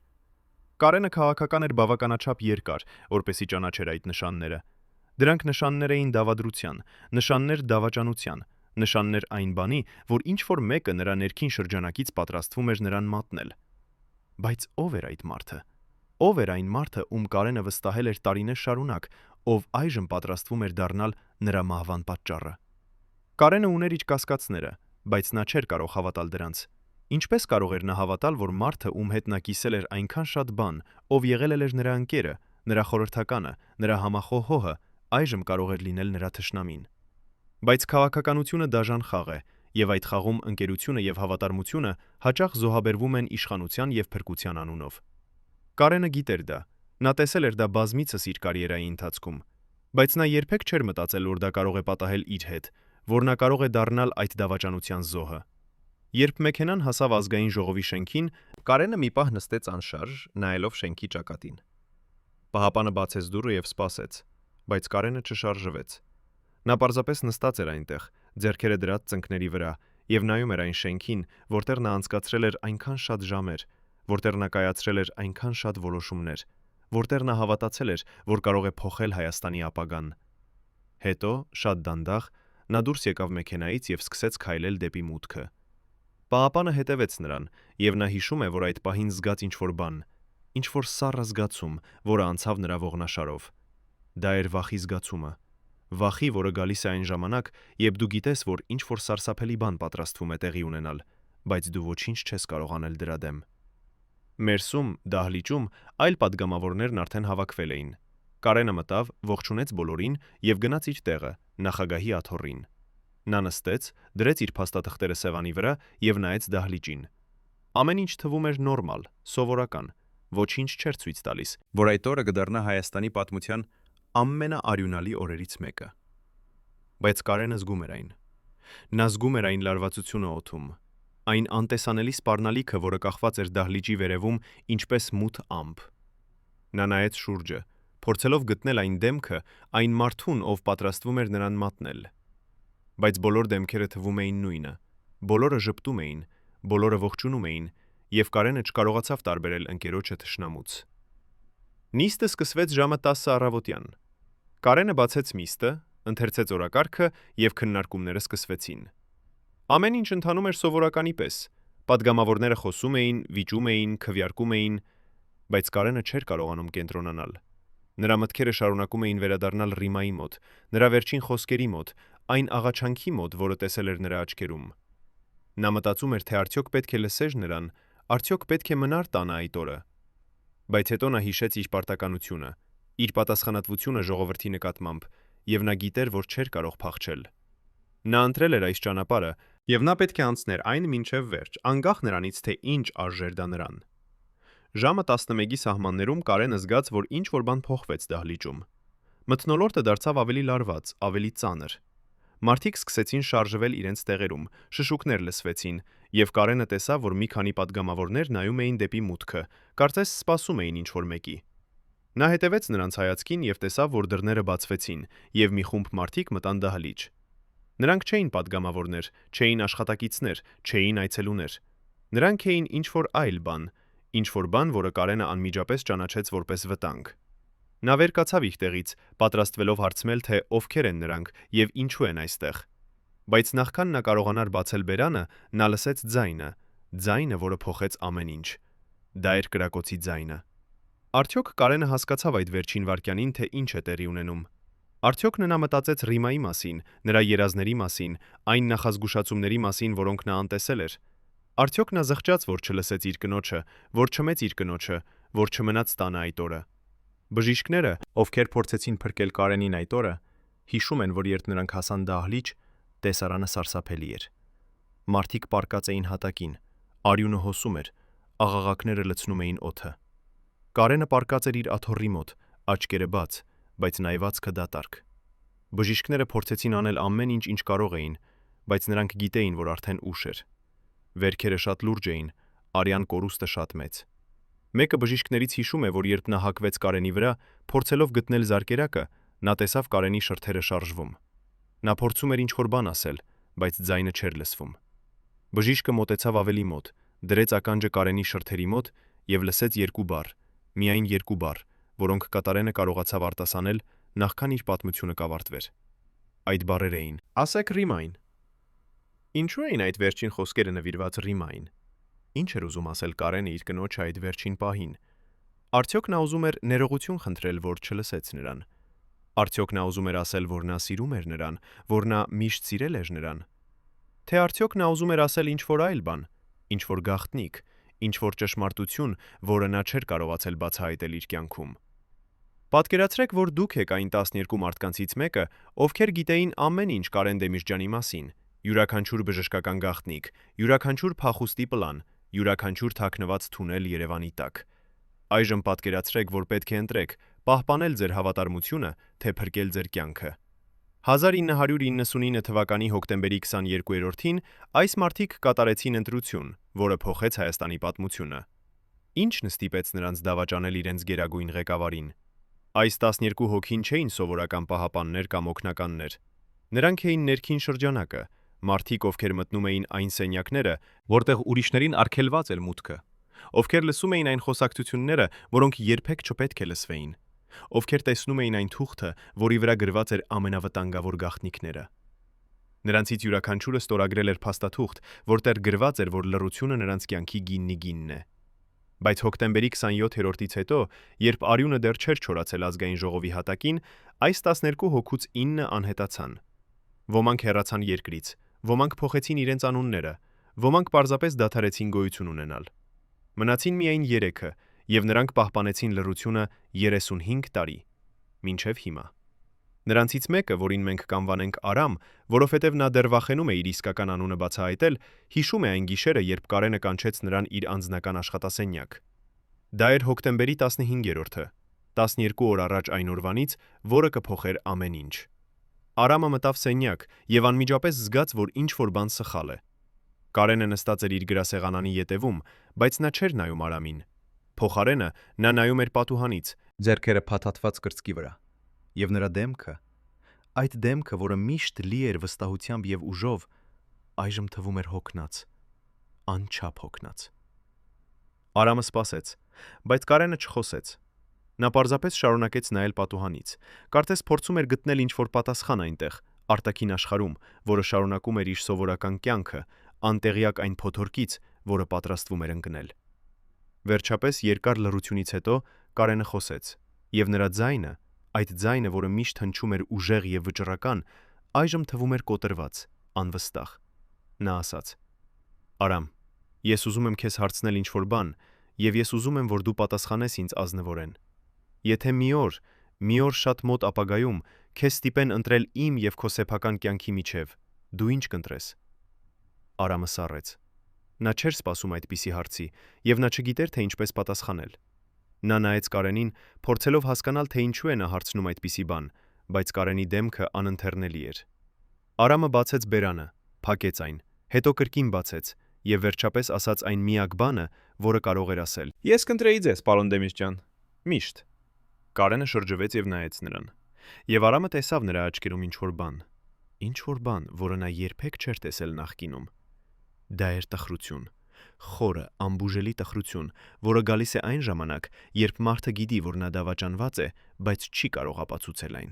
Կարենը քաղաքական էր բավականաչափ երկար, որպեսզի ճանաչեր այդ նշանները։ Դրանք նշաններ էին դավադրության, նշաններ դավաճանության, նշաններ այն բանի, որ ինչ-որ մեկը նրա ներքին շրջանակից պատրաստվում էր նրան մատնել։ Բայց ով էր այդ մարդը։ Ով էր այն մարդը, ում Կարենը վստահել էր տարիներ շարունակ, ով այժմ պատրաստվում էր դառնալ նրա մահվան պատճառը։ Կարենը ուներ իր կասկածները, բայց նա չէր կարող հավատալ դրանց։ Ինչպես կարող էր նա հավատալ, որ մարդը, ում հետ նա կիսել էր այնքան շատ բան, ով եղել էր նրա ընկերը, նրա խորհրդականը, նրա համախոհողը, այժմ կարող էր լինել նրա թշնամին։ Բայց քաղաքականությունը դաժան խաղ է, եւ այդ խաղում ընկերությունը եւ հավատարմությունը հաճախ զոհաբերվում են իշխանության եւ փրկության անունով։ Կարենը գիտեր դա, նա տեսել էր դա բազմիցս իր կարիերայի ընթացքում, բայց նա երբեք չէր մտածել, որ դա կարող է պատահել իր հետ, որ նա կարող է դառնալ այդ դավաճանության զոհը։ Երբ մեքենան հասավ ազգային ժողովի շենքին, Կարենը մի պահ նստեց անշարժ, նայելով շենքի ճակատին։ Պահապանը բացեց դուռը եւ սպասեց, բայց Կարենը չշարժվեց։ Նա պարզապես նստած էր այնտեղ, ձեռքերը դրած ծնկների վրա, եւ նայում էր այն շենքին, որտեղ նա անցկացրել էր այնքան շատ ժամեր, որտեղ նա կայացրել էր այնքան շատ որոշումներ, որտեղ նա հավատացել էր, որ կարող է փոխել Հայաստանի ապագան։ Հետո, շատ դանդաղ, նա դուրս եկավ մեքենայից եւ սկսեց քայլել դեպի մուտքը։ Պահապանը հետևեց նրան, եւ նա հիշում է, որ այդ պահին զգաց ինչ-որ բան, ինչ-որ սառը զգացում, որը անցավ նրա ողնաշարով։ Դա էր վախի զգացումը։ Վախի, որը գալիս է այն ժամանակ, երբ դու գիտես, որ ինչ-որ սարսափելի բան պատրաստվում է տեղի ունենալ, բայց դու ոչինչ չես կարող անել դրա դեմ։ Մերսում, դահլիճում այլ падգամավորներն արդեն հավաքվել էին։ Կարենը մտավ, ողջունեց բոլորին եւ գնաց իր տեղը, նախագահի աթոռին։ Նա նստեց, դրեց իր փաստաթղթերը սեղանի վրա եւ նայեց դահլիճին։ Ամեն ինչ թվում էր նորմալ, սովորական, ոչինչ չէր ցույց տալիս, որ այդ օրը կդառնա Հայաստանի պատմության ամենաարյունալի օրերից մեկը։ Բայց Կարենը զգում էր այն։ Նա զգում էր այն լարվածությունը օդում, այն անտեսանելի սպառնալիքը, որը կախված էր դահլիճի վերևում, ինչպես մութ ամպ։ Նա նայեց շուրջը, փորձելով գտնել այն դեմքը, այն մարդուն, ով պատրաստվում էր նրան մատնել։ Բայց բոլոր դեմքերը թվում էին նույնը, բոլորը ժպտում էին, բոլորը ողջունում էին, եւ Կարենը չկարողացավ տարբերել ընկերոջը թշնամուց։ Նիստը սկսվեց ժամը 10 առավոտյան։ Կարենը բացեց միստը, ընթերցեց օրակարգը եւ քննարկումները սկսվեցին։ Ամեն ինչ ընթանում էր սովորականի պես։ Պատգամավորները խոսում էին, վիճում էին, քվեարկում էին, բայց Կարենը չէր կարողանում կենտրոնանալ։ Նրա մտքերը շարունակում էին վերադառնալ Ռիմայի մոտ, նրա վերջին խոսքերի մոտ, այն աղաչանքի մոտ, որը տեսել էր նրա աչքերում։ Նա մտածում էր, թե արդյոք պետք է լսեր նրան, արդյոք պետք է մնար տանը այդ օրը։ Բայց հետո նա հիշեց իր պարտականությունը, իր պատասխանատվությունը ժողովրդի նկատմամբ, եւ նա գիտեր, որ չէր կարող փախչել։ Նա ընտրել էր այս ճանապարհը, եւ նա պետք է անցներ այն մինչև վերջ, անկախ նրանից, թե ինչ արժեր դա նրան։ Ժամը 11-ի սահմաններում Կարենը զգաց, որ ինչ-որ բան փոխվեց դահլիճում։ Մթնոլորտը դարձավ ավելի լարված, ավելի ծանր։ Մարդիկ սկսեցին շարժվել իրենց տեղերում, շշուկներ լսվեցին, եւ Կարենը տեսավ, որ մի քանի պատգամավորներ նայում էին դեպի մուտքը, կարծես սպասում էին ինչ-որ մեկի։ Նա հետևեց նրանց հայացքին եւ տեսավ, որ դռները բացվեցին, եւ մի խումբ մարդիկ մտան դահլիճ։ Նրանք չէին պատգամավորներ, չէին աշխատակիցներ, չէին այցելուներ։ Նրանք էին ինչ-որ այլ բան, որը Կարենը անմիջապես ճանաչեց որպես վտանգ։ Նա վեր կացավ իր տեղից, պատրաստվելով հարցնել, թե ովքեր են նրանք եւ ինչու են այստեղ։ Բայց նախքան նա կարողանար բացել բերանը, նա լսեց ձայնը, որը փոխեց ամեն ինչ։ Դա էր կրակոցի ձայնը։ Արդյոք Կարենը հասկացավ այդ վերջին վայրկյանին, թե ինչ է տեղի ունենում։ Արդյոք նա մտածեց Ռիմայի մասին, նրա երազների մասին, այն նախազգուշացումների մասին, որոնք նա անտեսել էր։ Արդյոք նա զղջաց, որ չլսեց իր կնոջը, որ չմեց իր կնոջը, որ չմնաց տանը այդ օրը։ Բժիշկները, ովքեր փորձեցին փրկել Կարենին այդ օրը, հիշում են, որ երբ նրանք հասան դահլիճ, տեսարանը սարսափելի էր։ Մարդիկ պառկած էին հատակին, արյունը հոսում էր, աղաղակները լցնում էին օդը։ Կարենը պառկած էր իր աթոռի մոտ, աչքերը բաց, բայց նայվածքը դատարկ։ Բժիշկները փորձեցին անել ամեն ինչ, ինչ կարող էին, բայց նրանք գիտեին, որ արդեն ուշ էր։ Վերքերը շատ լուրջ էին, արյան կորուստը շատ մեծ։ Մեկը բժիշկներից հիշում է, որ երբ նա հակվեց Կարենի վրա, փորձելով գտնել զարկերակը, նա տեսավ Կարենի շրթերը շարժվում։ Նա փորձում էր ինչ-որ բան ասել, բայց ձայնը չէր լսվում։ Բժիշկը մոտեցավ ավելի մոտ, դրեց ականջը Կարենի շրթերի մոտ եւ լսեց միայն երկու բառ, որոնք Կատարենը կարողացավ արտասանել, նախքան իր պատմությունը կավարտվեր։ Այդ բառերը էին. «Ասեք Ռիմային»։ Ինչու էին այդ վերջին խոսքերը նվիրված Ռիմային։ Ինչ էր ուզում ասել Կարենը իր կնոջը այդ վերջին պահին։ Արդյոք նա ուզում էր ներողություն խնդրել, որ չլսեց նրան։ Արդյոք նա ուզում էր ասել, որ նա սիրում էր նրան, որ նա միշտ սիրել էր նրան։ Թե արդյոք նա ուզում էր ասել ինչ-որ այլ բան, ինչ-որ գաղտնիք, ինչ-որ ճշմարտություն, որը նա չէր կարողացել բացահայտել իր կյանքում։ Պատկերացրեք, որ դուք եք այն 12 մարդկանցից մեկը, ովքեր գիտեին ամեն ինչ Կարեն Դեմիրճյանի մասին, յուրաքանչյուր բժշկական գաղտնիք, յուրաքանչյուր փախուստի պլան, յուրաքանչյուր թաքնված թունել Երևանի տակ։ Այժմ պատկերացրեք, որ պետք է ընտրեք, պահպանել ձեր հավատարմությունը, թե փրկել ձեր կյանքը։ 1999 թվականի հոկտեմբերի 22-ին այս մարդիկ կատարեցին ընտրություն, որը փոխեց Հայաստանի պատմությունը։ Ինչն ստիպեց նրանց դավաճանել իրենց գերագույն ղեկավարին։ Այս 12 հոգին չէին սովորական պահապաններ կամ օգնականներ։ Նրանք էին ներքին շրջանակը, մարդիկ, ովքեր մտնում էին այն սենյակները, որտեղ ուրիշներին արգելված էր մուտքը, ովքեր լսում էին այն խոսակցությունները, որոնք երբեք չպետք է լսվեին, ովքեր տեսնում էին այն թուղթը, որի վրա գրված էր ամենավտանգավոր գաղտնիքները։ Նրանցից յուրաքանչյուրը ստորագրել էր փաստաթուղթ, որտեղ գրված էր, որ լռությունը նրանց կյանքի գինն է։ Բայց հոկտեմբերի 27-ից հետո, երբ արյունը դեռ չէր չորացել ազգային ժողովի հատակին, այս 12 հոգուց 9 անհետացան։ Ոմանք հեռացան երկրից, ոմանք փոխեցին իրենց անունները, ոմանք պարզապես դադարեցին գոյություն ունենալ։ Մնացին միայն 3-ը, եւ նրանք պահպանեցին լռությունը 35 տարի, մինչև հիմա։ Նրանցից մեկը, որին մենք կանվանենք Արամ, որովհետև նա դեռ վախենում է իր իսկական անունը բացահայտել, հիշում է այն գիշերը, երբ Կարենը կանչեց նրան իր անձնական աշխատասենյակ։ Դա էր հոկտեմբերի 15-րդը, 12 օր առաջ այն օրվանից, որը կփոխեր ամեն ինչ։ Արամը մտավ սենյակ եւ անմիջապես զգաց, որ ինչ-որ բան սխալ է։ Կարենը նստած էր իր գրասեղանանի ետևում, բայց նա չէր նայում Արամին։ Փոխարենը նա նայում էր պատուհանից, ձեռքերը փաթաթված կրծքի վրա, եւ նրա դեմքը, այդ դեմքը, որը միշտ լի էր վստահությամբ եւ ուժով, այժմ թվում էր հոգնած, անչափ հոգնած։ Արամը սպասեց, բայց Կարենը չխոսեց։ Նա պարզապես շարունակեց նայել պատուհանից, կարծես փորձում էր գտնել ինչ-որ պատասխան այնտեղ, արտաքին աշխարհում, որը շարունակում էր իր սովորական կյանքը, անտեղյակ այն փոթորկից, որը պատրաստվում էր ընկնել։ Վերջապես երկար լռությունից հետո Կարենը խոսեց. Եվ նրա ձայնը, այդ ձայնը, որը միշտ հնչում էր ուժեղ եւ վճռական, այժմ թվում էր կոտրված, անվստահ։ Նա ասաց. «Արամ, ես ուզում եմ քեզ հարցնել ինչ-որ բան, եւ ես ուզում եմ, որ դու պատասխանես ինձ ազնվորեն։ Եթե մի օր շատ մոտ ապագայում քեզ ստիպեն ընտրել իմ եւ քո սեփական կյանքի միջև, դու ինչ կընտրես»։ Արամը սառեց։ Նա չէր սպասում այդպիսի հարցի, եւ նա չգիտեր, թե ինչպես պատասխանել։ Նա նայեց Կարենին, փորձելով հասկանալ, թե ինչու է նա հարցնում այդպիսի բան, բայց Կարենի դեմքը անընթեռնելի էր։ Արամը բացեց բերանը, փակեց այն, հետո կրկին բացեց եւ վերջապես ասաց այն միակ բանը, որը կարող էր ասել. Ես կընտրեի ձեզ, պարոն Դեմիրճյան։ Միշտ։ Կարենը շրջվեց եւ նայեց նրան։ Եվ Արամը տեսավ նրա աչքերում ինչ-որ բան, որը նա երբեք չէր տեսել նախկինում։ Դա էր տխրություն, խորը, անբուժելի տխրություն, որը գալիս է այն ժամանակ, երբ մարդը գիտի, որ նա դավաճանված է, բայց չի կարող ապացուցել այն։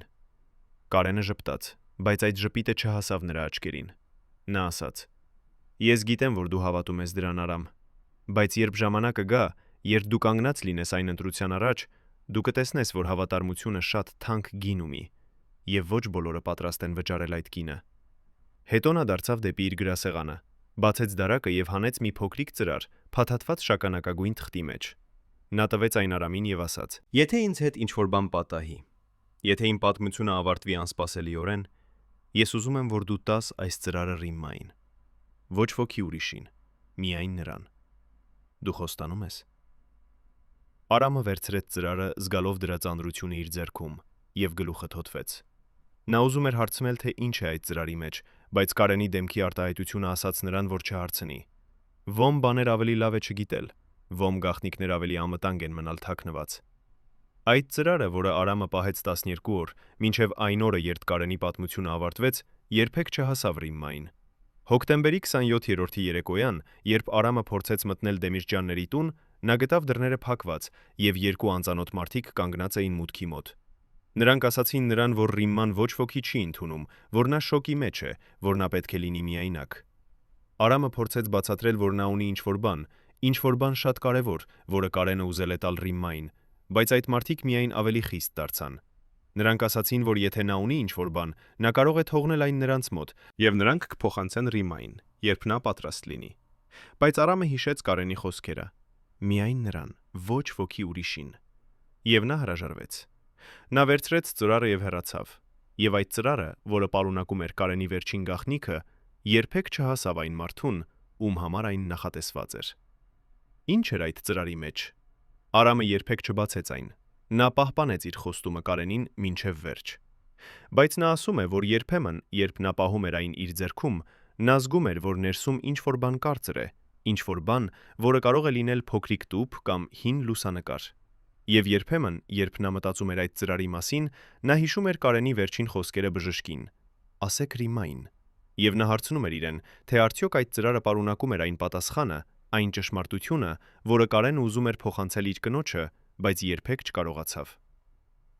Կարենը ժպտաց, բայց այդ ժպիտը չհասավ նրա աչքերին։ Նա ասաց. «Ես գիտեմ, որ դու հավատում ես դրան, Արամ, բայց երբ ժամանակը գա, երբ դու կանգնած լինես այն ընտրության առաջ, դու կտեսնես, որ հավատարմությունը շատ թանկ գին ունի, եւ ոչ բոլորը պատրաստ են վճարել այդ գինը»։ Հետո նա դարձավ դեպի իր գրասեղանը, բացեց դարակը եւ հանեց մի փոքրիկ ծրար, փաթաթված շագանակագույն թղթի մեջ։ Նա տվեց այն Արամին եւ ասաց. «Եթե ինձ հետ ինչ-որ բան պատահի, եթե իմ պատմությունը ավարտվի անսպասելիորեն, ես ուզում եմ, որ դու տաս այս ծրարը Ռիմմային։ Ոչ ոքի ուրիշին, միայն նրան։ Դու խոստանում ես»։ Արամը վերցրեց ծրարը, զգալով դրա ծանրությունը իր ձեռքում, եւ գլուխը թոթվեց։ Նա ուզում էր հարցնել, թե ինչ է այդ ծրարի մեջ, բայց Կարենի դեմքի արտահայտությունը ասաց նրան, որ չհարցնի։ Ում բաներ ավելի լավ է չգիտել, ում գաղտնիքներ ավելի անվտանգ են մնալ թաքնված։ Այդ ծրարը, որը Արամը պահեց 12 օր, մինչև այն օրը, երբ Կարենի պատմությունը ավարտվեց, երբեք չհասավ Ռիմմային։ Հոկտեմբերի 27-րդի երեկոյան, երբ Արամը փորձեց մտնել Դեմիրճյանների տուն, նա գտավ դռները փակված եւ երկու անծանոթ մարդիկ կանգնած էին մուտքի մոտ։ Նրանք ասացին նրան, որ Ռիմման ոչ ոքի չի ընդունում, որ նա շոկի մեջ է, որ նա պետք է լինի միայնակ։ Արամը փորձեց բացատրել, որ նա ունի ինչ-որ բան շատ կարևոր, որը Կարենը ուզել է տալ Ռիմմային, բայց այդ մարդիկ միայն ավելի խիստ դարձան։ Նրանք ասացին, որ եթե նա ունի ինչ-որ բան, նա կարող է թողնել այն նրանց մոտ, եւ նրանք կփոխանցեն Ռիմմային, երբ նա պատրաստ լինի։ Բայց Արամը հիշեց Կարենի խոսքերը. «Միայն նրան, ոչ ոքի ուրիշին»։ Եվ նա հրաժարվեց։ Նա վերցրեց ծրարը եւ հեռացավ։ Եվ այդ ծրարը, որը պարունակում էր Կարենի վերջին գաղտնիքը, երբեք չհասավ այն մարդուն, ում համար այն նախատեսված էր։ Ինչ էր այդ ծրարի մեջ։ Արամը երբեք չբացեց այն։ Նա պահպանեց իր խոստումը Կարենին մինչև վերջ։ Բայց նա ասում է, որ երբեմն, երբ նա պահում էր այն իր ձեռքում, նա զգում էր, որ ներսում ինչ-որ բան կարծր է, ինչ-որ բան, որը կարող է լինել փոքրիկ տուփ կամ հին լուսանկար։ Եվ երբեմն, երբ նա մտածում էր այդ ծրարի մասին, նա հիշում էր Կարենի վերջին խոսքերը բժշկին. «Ասեք Ռիմմային»։ Եվ նա հարցնում էր իրեն, թե արդյոք այդ ծրարը պարունակում էր այն պատասխանը, այն ճշմարտությունը, որը Կարենը ուզում էր փոխանցել իր կնոջը, բայց երբեք չկարողացավ։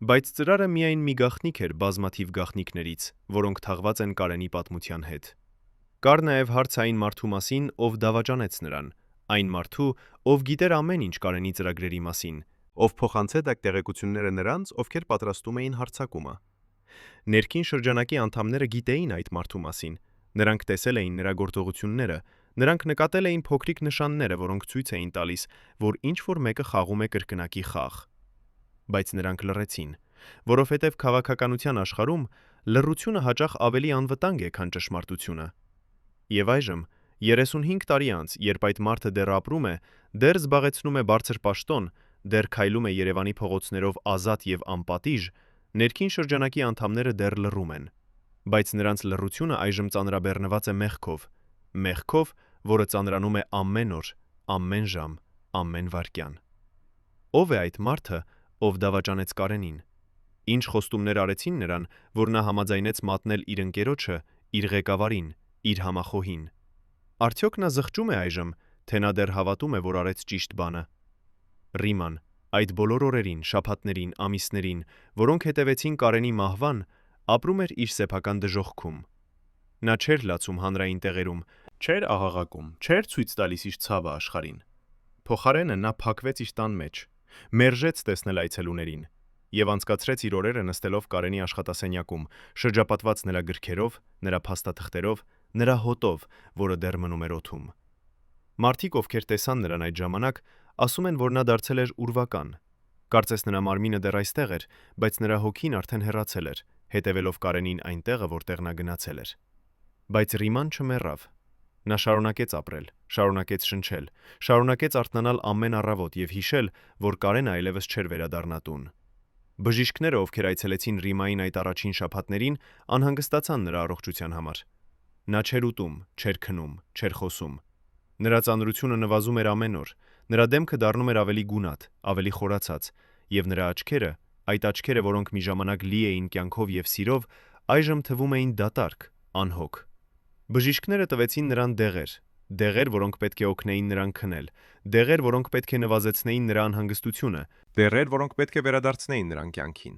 Բայց ծրարը միայն մի գաղտնիք էր բազմաթիվ գաղտնիքներից, որոնք թաղված են Կարենի պատմության հետ։ Կար նաև հարց այն մարդու մասին, ով դավաճանեց նրան, այն մարդու, ով գիտեր ամեն ինչ Կարենի ծրագրերի մասին, ով փոխանցեց այդ տեղեկությունները նրանց, ովքեր պատրաստում էին հարձակումը։ Ներքին շրջանակի անդամները գիտեին այդ մարդու մասին, նրանք տեսել էին նրա գործողությունները, նրանք նկատել էին փոքրիկ նշանները, որոնք ցույց էին տալիս, որ ինչ-որ մեկը խաղում է կրկնակի խաղ։ Բայց նրանք լռեցին, որովհետև քաղաքականության աշխարհում լռությունը հաճախ ավելի անվտանգ է, քան ճշմարտությունը։ Եվ այժմ, 35 տարի անց, երբ այդ մարդը դեռ ապրում է, դեռ զբաղեցնում է բարձր պաշտոն, դեռ քայլում է Երևանի փողոցներով ազատ եւ անպատիժ, ներքին շրջանակի անդամները դեռ լռում են։ Բայց նրանց լռությունը այժմ ծանրաբեռնված է մեղքով, որը ծանրանում է ամեն օր, ամեն ժամ, ամեն վայրկյան։ Ո՞վ է այդ մարդը, ով դավաճանեց Կարենին։ Ինչ խոստումներ արեցին նրան, որ նա համաձայնեց մատնել իր ընկերոջը, իր ղեկավարին, իր համախոհին։ Արդյոք նա զղջում է այժմ, թե նա դեռ հավատում է, որ արեց ճիշտ բանը։ Ռիմման այդ բոլոր օրերին, շաբաթներին, ամիսներին, որոնք հետևեցին Կարենի մահվան, ապրում էր իր սեփական դժոխքում։ Նա չէր լացում հանրային տեղերում, չէր աղաղակում, չէր ցույց տալիս իր ցավը աշխարհին։ Փոխարենը նա փակվեց իր տան մեջ, մերժեց տեսնել այցելուներին եւ անցկացրեց իր օրերը նստելով Կարենի աշխատասենյակում, շրջապատված նրա գրքերով, նրա փաստաթղթերով, նրա հոտով, որը դեռ մնում էր օդում։ Մարդիկ, ովքեր տեսան նրան այդ ժամանակ, ասում են, որ նա դարձել էր ուրվական։ Կարծես նրա մարմինը դեռ այստեղ էր, բայց նրա հոգին արդեն հեռացել էր, հետևելով Կարենին այն տեղը, որտեղ նա գնացել էր։ Բայց Ռիման չմեռավ։ Նա շարունակեց ապրել, շարունակեց շնչել, շարունակեց արթնանալ ամեն առավոտ եւ հիշել, որ Կարենը այլևս չէր վերադառնա տուն։ Բժիշկները, ովքեր այցելեցին Ռիմային այդ առաջին շաբաթներին, անհանգստացան նրա առողջության համար։ Նա չէր ուտում, չէր քնում, չէր խոսում։ Նրա ծանրությունը նվազում էր ամեն օր, նրա դեմքը դառնում էր ավելի գունատ, ավելի խորացած, եւ նրա աչքերը, այդ աչքերը, որոնք մի ժամանակ լի էին կյանքով եւ սիրով, այժմ թվում էին դատարկ, անհոգ։ Բժիշկները տվեցին նրան դեղեր, որոնք պետք է օգնեին նրան քնել, դեղեր, որոնք պետք է նվազեցնեին նրա անհանգստությունը, դեղեր, որոնք պետք է վերադարձնեին նրան կյանքին։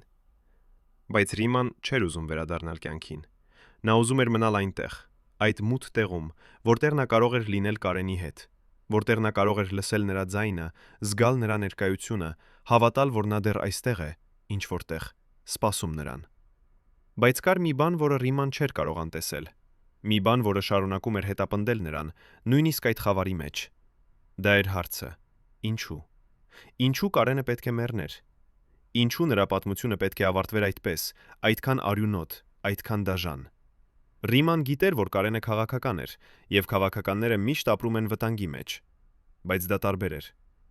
Բայց Ռիման չէր ուզում վերադառնալ կյանքին։ Նա ուզում էր մնալ այնտեղ, այդ մութ տեղում, որտեղ նա կարող էր լինել Կարենի հետ, որտեղ նա կարող էր լսել նրա ձայնը, զգալ նրա ներկայությունը, հավատալ, որ նա դեռ այստեղ է, ինչ որտեղ, սպասում նրան։ Բայց կար մի բան, որը Ռիման չէր կարող անտեսել։ Մի բան, որը շարունակում էր հետապնդել նրան, նույնիսկ այդ խավարի մեջ։ Դա էր հարցը. ինչու։ Ինչու Կարենը պետք է մեռներ։ Ինչու նրա պատմությունը պետք է ավարտվեր այդպես, այդքան արյունոտ, այդքան դաժան։ Ռիման գիտեր, որ Կարենը քաղաքական էր, եւ քաղաքականները միշտ ապրում են վտանգի մեջ։ Բայց դա տարբեր էր։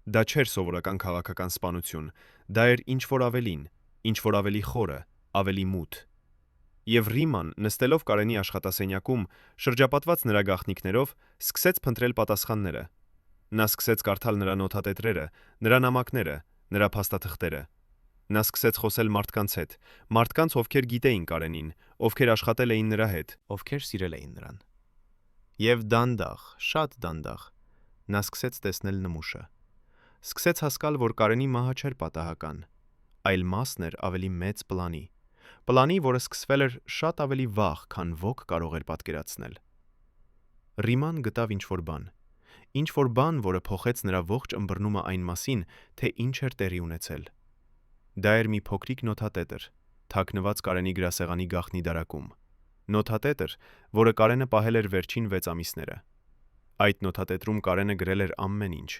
Դա չէր սովորական քաղաքական սպանություն, դա էր ինչ-որ ավելին, ինչ-որ ավելի խորը, ավելի մութ։ Եվ Ռիման, նստելով Կարենի աշխատասենյակում, շրջապատված նրա գաղտնիքներով, սկսեց փնտրել պատասխանները։ Նա սկսեց կարդալ նրա նոթատետրերը, նրա նամակները, նրա փաստաթղթերը։ Նա սկսեց խոսել մարդկանց հետ, մարդկանց, ովքեր գիտեին Կարենին, ովքեր աշխատել էին նրա հետ, ովքեր սիրել էին նրան։ Եվ դանդաղ, շատ դանդաղ, նա սկսեց տեսնել նմուշը։ Սկսեց հասկալ, որ Կարենի մահը չէր պատահական, այլ մասն էր ավելի մեծ պլանի։ Պլանի, որը սկսվել էր շատ ավելի վաղ, քան ոք կարող էր պատկերացնել։ Ռիման գտավ ինչ-որ բան, որը փոխեց նրա ողջ ըմբռնումը այն մասին, թե ինչ էր տեղի ունեցել։ Դա էր մի փոքրիկ նոթատետր, թաքնված Կարենի գրասեղանի գաղտնի դարակում։ Նոթատետր, որը Կարենը պահել էր վերջին 6 ամիսները։ Այդ նոթատետրում Կարենը գրել էր ամեն ինչ՝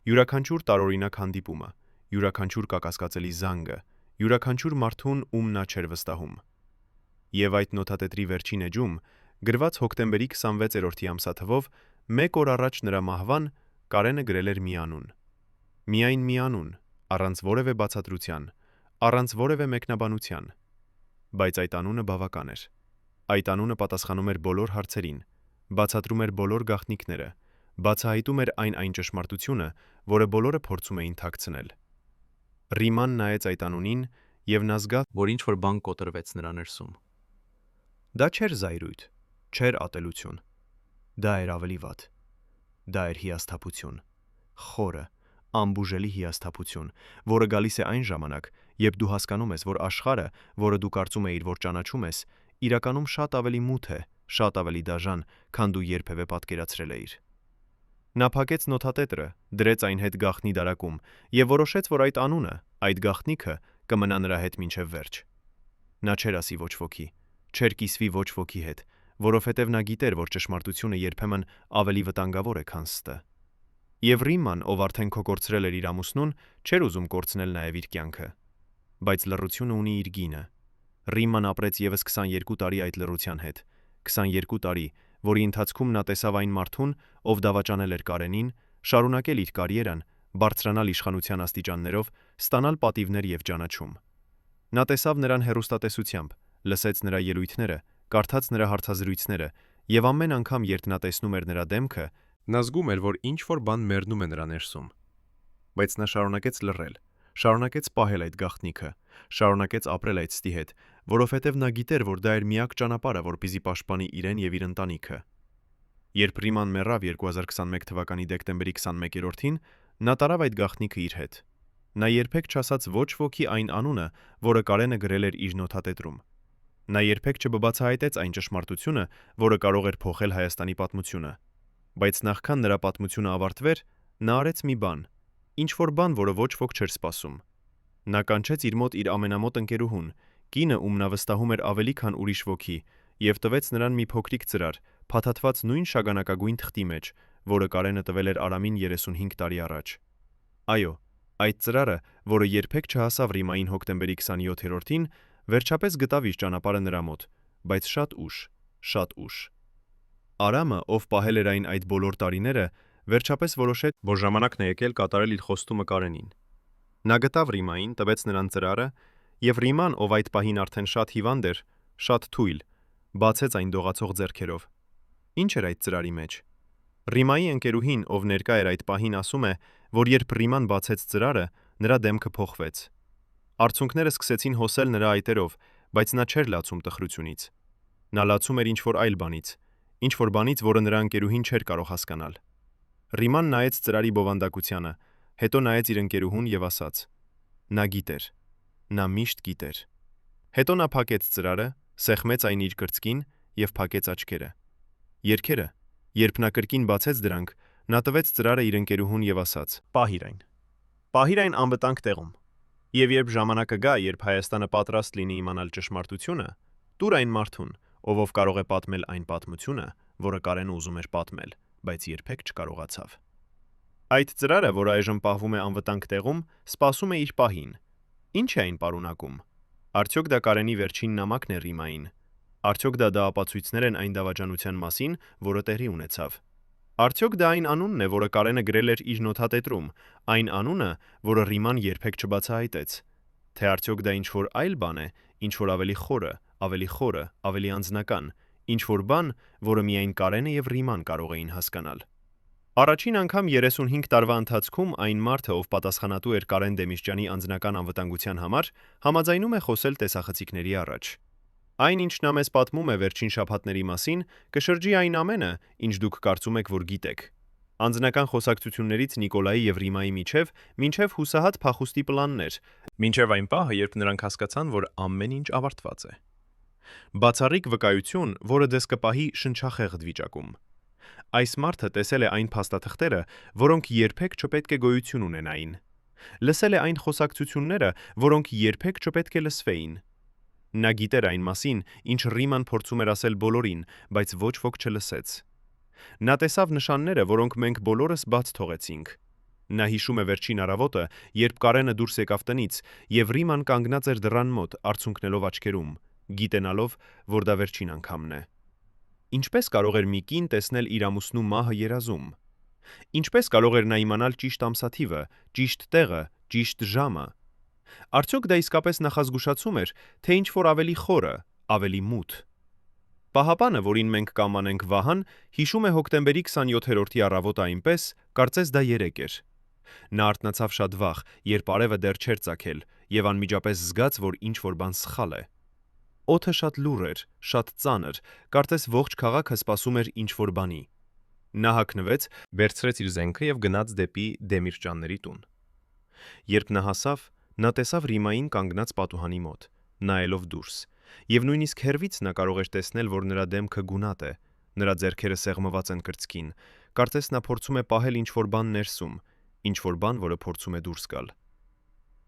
յուրաքանչյուր տարօրինակ հանդիպումը, յուրաքանչյուր կակասկածելի զանգը, յուրաքանչյուր մարդուն, ում նա չէր վստահում։ Եվ այդ նոթատետրի վերջին էջում, գրված հոկտեմբերի 26-րդի ամսաթվով, 1 օր առաջ նրա մահվան, Կարենը գրել էր մի անուն։ Միայն մի անուն, առանց որևէ բացատրության, առանց որևէ մեկնաբանության։ Բայց այդ անունը բավական էր։ Այդ անունը պատասխանում էր բոլոր հարցերին, բացատրում էր բոլոր գաղտնիքները, բացահայտում էր այն ճշմարտությունը, որը բոլորը փորձում էին թաքցնել։ Ռիման նայեց այդ անունին, եւ նա զգաց, որ ինչ-որ բան կոտրվեց նրա ներսում։ Դա չէր զայրույթ, չէր ատելություն։ Դա էր ավելի վատ։ Դա էր հիասթափություն, խորը, անբուժելի հիասթափություն, որը գալիս է այն ժամանակ, երբ դու հասկանում ես, որ աշխարհը, որը դու կարծում էիր, որ ճանաչում ես, իրականում շատ ավելի մութ է, շատ ավելի դաժան, քան դու երբևէ պատկերացրել էիր։ Նա փակեց նոթատետրը, դրեց այն հետ գաղտնի դարակում եւ որոշեց, որ այդ անունը, այդ գաղտնիքը կմնա նրա հետ մինչեւ վերջ։ Նա չէր ասի ոչ ոքի, չէր կիսվի ոչ ոքի հետ, որովհետև նա գիտեր, որ ճշմարտությունը երբեմն ավելի վտանգավոր է, քան ստը։ Եվ Ռիման, ով արդեն քոկորցրել էր իր ամուսնուն, չէր ուզում կորցնել նաև իր կյանքը։ Բայց լռությունը ունի իր գինը։ Ռիման ապրեց եւս 22 տարի այդ լռության հետ, 22 տարի, որի ընթացքում նա տեսավ այն մարդուն, ով դավաճանել էր Կարենին, շարունակել իր կարիերան, բարձրանալ իշխանության աստիճաններով, ստանալ պատիվներ եւ ճանաչում։ Նա տեսավ նրան հեռուստատեսությամբ, լսեց նրա ելույթները, կարդաց նրա հարցազրույցները, եւ ամեն անգամ, երբ նա տեսնում էր նրա դեմքը, նա զգում էր, որ ինչ-որ բան մեռնում է նրա ներսում։ Բայց նա շարունակեց լռել, շարունակեց պահել այդ գաղտնիքը, շարունակեց ապրել այդ ստի հետ, որովհետև նա գիտեր, որ դա էր միակ ճանապարհը, որպեսզի պաշտպանի իրեն եւ իր ընտանիքը։ Երբ Ռիման մեռավ 2021 թվականի դեկտեմբերի 21-ին, նա տարավ այդ գաղտնիքը իր հետ։ Նա երբեք չասաց ոչ ոքի այն անունը, որը Կարենը գրել էր իր նոթատետրում։ Նա երբեք չբացահայտեց այն ճշմարտությունը, որը կարող էր փոխել Հայաստանի պատմությունը։ Բայց նախքան նրա պատմությունը ավարտվեր, նա արեց մի բան, ինչ-որ բան, որը ոչ ոք չէր սպասում։ Նա կանչեց իր մոտ իր ամենամոտ ընկերուհուն, կինը, ում նա վստահում էր ավելի քան ուրիշ ոքի, եւ տվեց նրան մի փոքրիկ ծրար, փաթաթված նույն շագանակագույն թղթի մեջ, որը Կարենը տվել էր Արամին 35 տարի առաջ։ Այո, այդ ծրարը, որը երբեք չհասավ Ռիմային հոկտեմբերի 27-ին, վերջապես գտավ իր ճանապարհը նրա մոտ, բայց շատ ուշ։ Արամը, ով պահել էր այն այդ բոլոր տարիները, վերջապես որոշեց, որ ժամանակն է եկել կատարել իր խոստումը Կարենին։ Նա գտավ Ռիմային, տվեց նրան ծրարը, եւ Ռիման, ով այդ պահին արդեն շատ հիվանդ էր, շատ թույլ, բացեց այն դողացող ձեռքերով։ Ինչ էր այդ ծրարի մեջ։ Ռիմայի ընկերուհին, ով ներկա էր այդ պահին, ասում է, որ երբ Ռիման բացեց ծրարը, նրա դեմքը փոխվեց։ Արցունքները սկսեցին հոսել նրա այտերով, բայց նա չէր լացում տխրությունից։ Նա լացում էր ինչ-որ այլ բանից, ինչ-որ բանից, որը նրա ընկերուհին չէր կարող հասկանալ։ Ռիման նայեց ծրարի բովանդակությանը, հետո նայեց իր ընկերուհուն եւ ասաց. Նա գիտեր։ Նա միշտ գիտեր։ Հետո նա փակեց ծրարը, սեղմեց այն իր կրծքին եւ փակեց աչքերը։ Երգերը, երբ նա կրկին բացեց դրանք, նա տվեց ծրարը իր ընկերուհուն եւ ասաց. Պահիր այն։ Պահիր այն անվտանգ տեղում։ Եվ երբ ժամանակը գա, երբ Հայաստանը պատրաստ լինի իմանալ ճշմարտությունը, տուր այն մարդուն, ով կարող է պատմել այն պատմությունը, որը Կարենը ուզում էր պատմել, բայց երբեք չկարողացավ։ Այդ ծրարը, որը այժմ պահվում է անվտանգ տեղում, սպասում է իր պահին։ Ինչ է այն պարունակում։ Արդյոք դա Կարենի վերջին նամակն է Ռիմային։ Արդյոք դա ապացույցներ են այն դավաճանության մասին, որը տեղի ունեցավ։ Արդյոք դա այն անունն է, որը Կարենը գրել էր իր նոթատետրում, այն անունը, որը Ռիման երբեք չբացահայտեց։ Թե արդյոք դա ինչ-որ այլ բան է, ինչ-որ ավելի խորը, ավելի անձնական, ինչ-որ բան, որը միայն Կարենը եւ Ռիման կարող էին հասկանալ։ Առաջին անգամ 35 տարվա ընթացքում այն մարդը, ով պատասխանատու էր Կարեն Դեմիրճյանի անձնական անվտանգության համար, համաձայնում է խոսել տեսախցիկների առաջ։ Այն, ինչ նա մեզ պատմում է վերջին շաբաթների մասին, կշրջի այն ամենը, ինչ դուք կարծում եք, որ գիտեք։ Անձնական խոսակցություններից Նիկոլայի եւ Ռիմայի միջև, մինչև հուսահատ փախուստի պլաններ, մինչև այն պահը, երբ նրանք հասկացան, որ ամեն ինչ ավարտված է։ Բացառիկ վկայություն, որը դες կպահի շնչախեղդ վիճակում։ Այս մարդը տեսել է այն փաստաթղթերը, որոնք երբեք չպետք է գոյություն ունենային։ Լսել է այն խոսակցությունները, որոնք երբեք չպետք է լսվեին։ Նա գիտեր այն մասին, ինչ Ռիման փորձում էր ասել բոլորին, բայց ոչ ոք չլսեց։ Նա տեսավ նշանները, որոնք մենք բոլորս բաց թողեցինք։ Նա հիշում է վերջին առավոտը, երբ Կարենը դուրս եկավ տնից, եւ Ռիման կանգնած էր դռան մոտ, արցունքներով աչքերում, գիտենալով, որ դա վերջին անգամն է։ Ինչպես կարող էր մի կին տեսնել իր ամուսնու մահը երազում։ Ինչպես կարող էր նա իմանալ ճիշտ ամսաթիվը, ճիշտ տեղը, ճիշտ ժամը։ Արդյոք դա իսկապես նախազգուշացում էր, թե ինչ-որ ավելի խորը, ավելի մութ։ Պահապանը, որին մենք կամանենք Վահան, հիշում է հոկտեմբերի 27-րդի առավոտը այնպես, կարծես դա երեկ էր։ Նա արթնացավ շատ վաղ, երբ արևը դեռ չէր ծագել, եւ անմիջապես զգաց, որ ինչ-որ բան սխալ է։ Օդը շատ լուռ էր, շատ ծանր, կարծես ողջ քաղաքը սպասում էր ինչ-որ բանի։ Նա հագնվեց, վերցրեց իր զենքը եւ գնաց դեպի Դեմիրճյանների տուն։ Երբ նա հասավ, նա տեսավ Ռիմային կանգնած պատուհանի մոտ, նայելով դուրս, եւ նույնիսկ հեռվից նա կարող էր տեսնել, որ նրա դեմքը գունատ է, նրա ձեռքերը սեղմված են կրծքին, կարծես նա փորձում է պահել ինչ-որ բան ներսում, ինչ-որ բան, որը փորձում է դուրս գալ։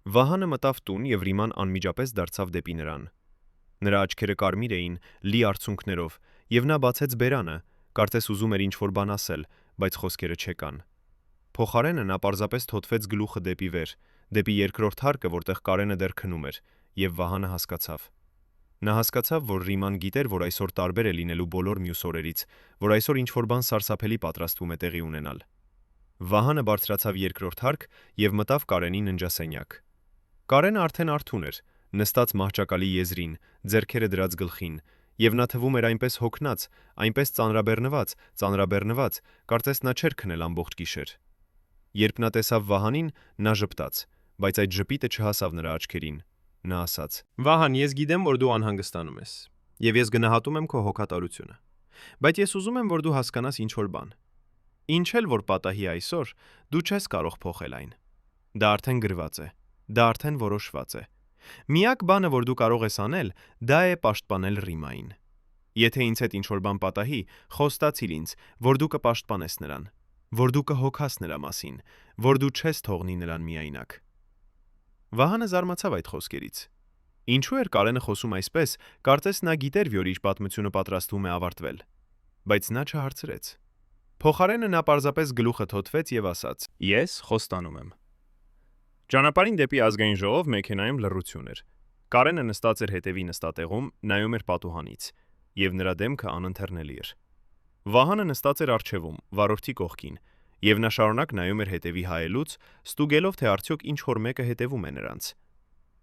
Վահանը մտավ տուն եւ Ռիման անմիջապես դարձավ դեպի նրան։ Նրա աչքերը կարմիր էին, լի արցունքներով, եւ նա բացեց բերանը, կարծես ուզում էր ինչ-որ բան ասել, բայց խոսքերը չեկան։ Փոխարենը նա պարզապես թոթվեց գլուխը դեպի վեր, դեպի երկրորդ հարկը, որտեղ Կարենը դեռ քնում էր, եւ Վահանը հասկացավ։ Նա հասկացավ, որ Ռիման գիտեր, որ այսօր տարբեր է լինելու բոլոր մյուս օրերից, որ այսօր ինչ-որ բան սարսափելի պատրաստվում է տեղի ունենալ։ Վահանը բարձրացավ երկրորդ հարկ եւ մտավ Կարենի ննջասենյակ։ Կարենը արդեն արթուն էր, նստած մահճակալի եզրին, ձեռքերը դրած գլխին, եւ նա թվում էր այնպես հոգնած, այնպես ծանրաբեռնված, կարծես նա չէր քնել ամբողջ գիշեր։ Երբ նա տեսավ Վահանին, նա ժպտաց, բայց այդ ժպիտը չհասավ նրա աչքերին։ Նա ասաց. «Վահան, ես գիտեմ, որ դու անհանգստանում ես, եւ ես գնահատում եմ քո հոգատարությունը, բայց ես ուզում եմ, որ դու հասկանաս ինչ-որ բան։ Ինչ էլ որ պատահի այսօր, դու չես կարող փոխել այն։ Դա արդեն գրված է, դա արդեն որոշված է։ Միակ բանը, որ դու կարող ես անել, դա է պաշտպանել Ռիմային։ Եթե ինձ հետ ինչ-որ բան պատահի, խոստացիր ինձ, որ դու կպաշտպանես նրան, որ դու կհոգաս նրա մասին, որ դու չես թողնի նրան միայնակ»։ Վահանը զարմացավ այդ խոսքերից։ Ինչու էր Կարենը խոսում այսպես, կարծես նա գիտեր, որ իր պատմությունը պատրաստվում է ավարտվել։ Բայց նա չհարցրեց։ Փոխարենը նա պարզապես գլուխը թոթվեց եւ ասաց. Ես խոստանում եմ։ Ճանապարհին դեպի ազգային ժողով մեքենայում լռություն էր։ Կարենը նստած էր հետևի նստատեղում, նայում էր պատուհանից, եւ նրա դեմքը անընթեռնելի էր։ Վահանը նստած էր առջևում, վարորդի կողքին, եւ նա շարունակ նայում էր հետևի հայելուց, ստուգելով թե արդյոք ինչ որ մեկը հետևում է նրանց։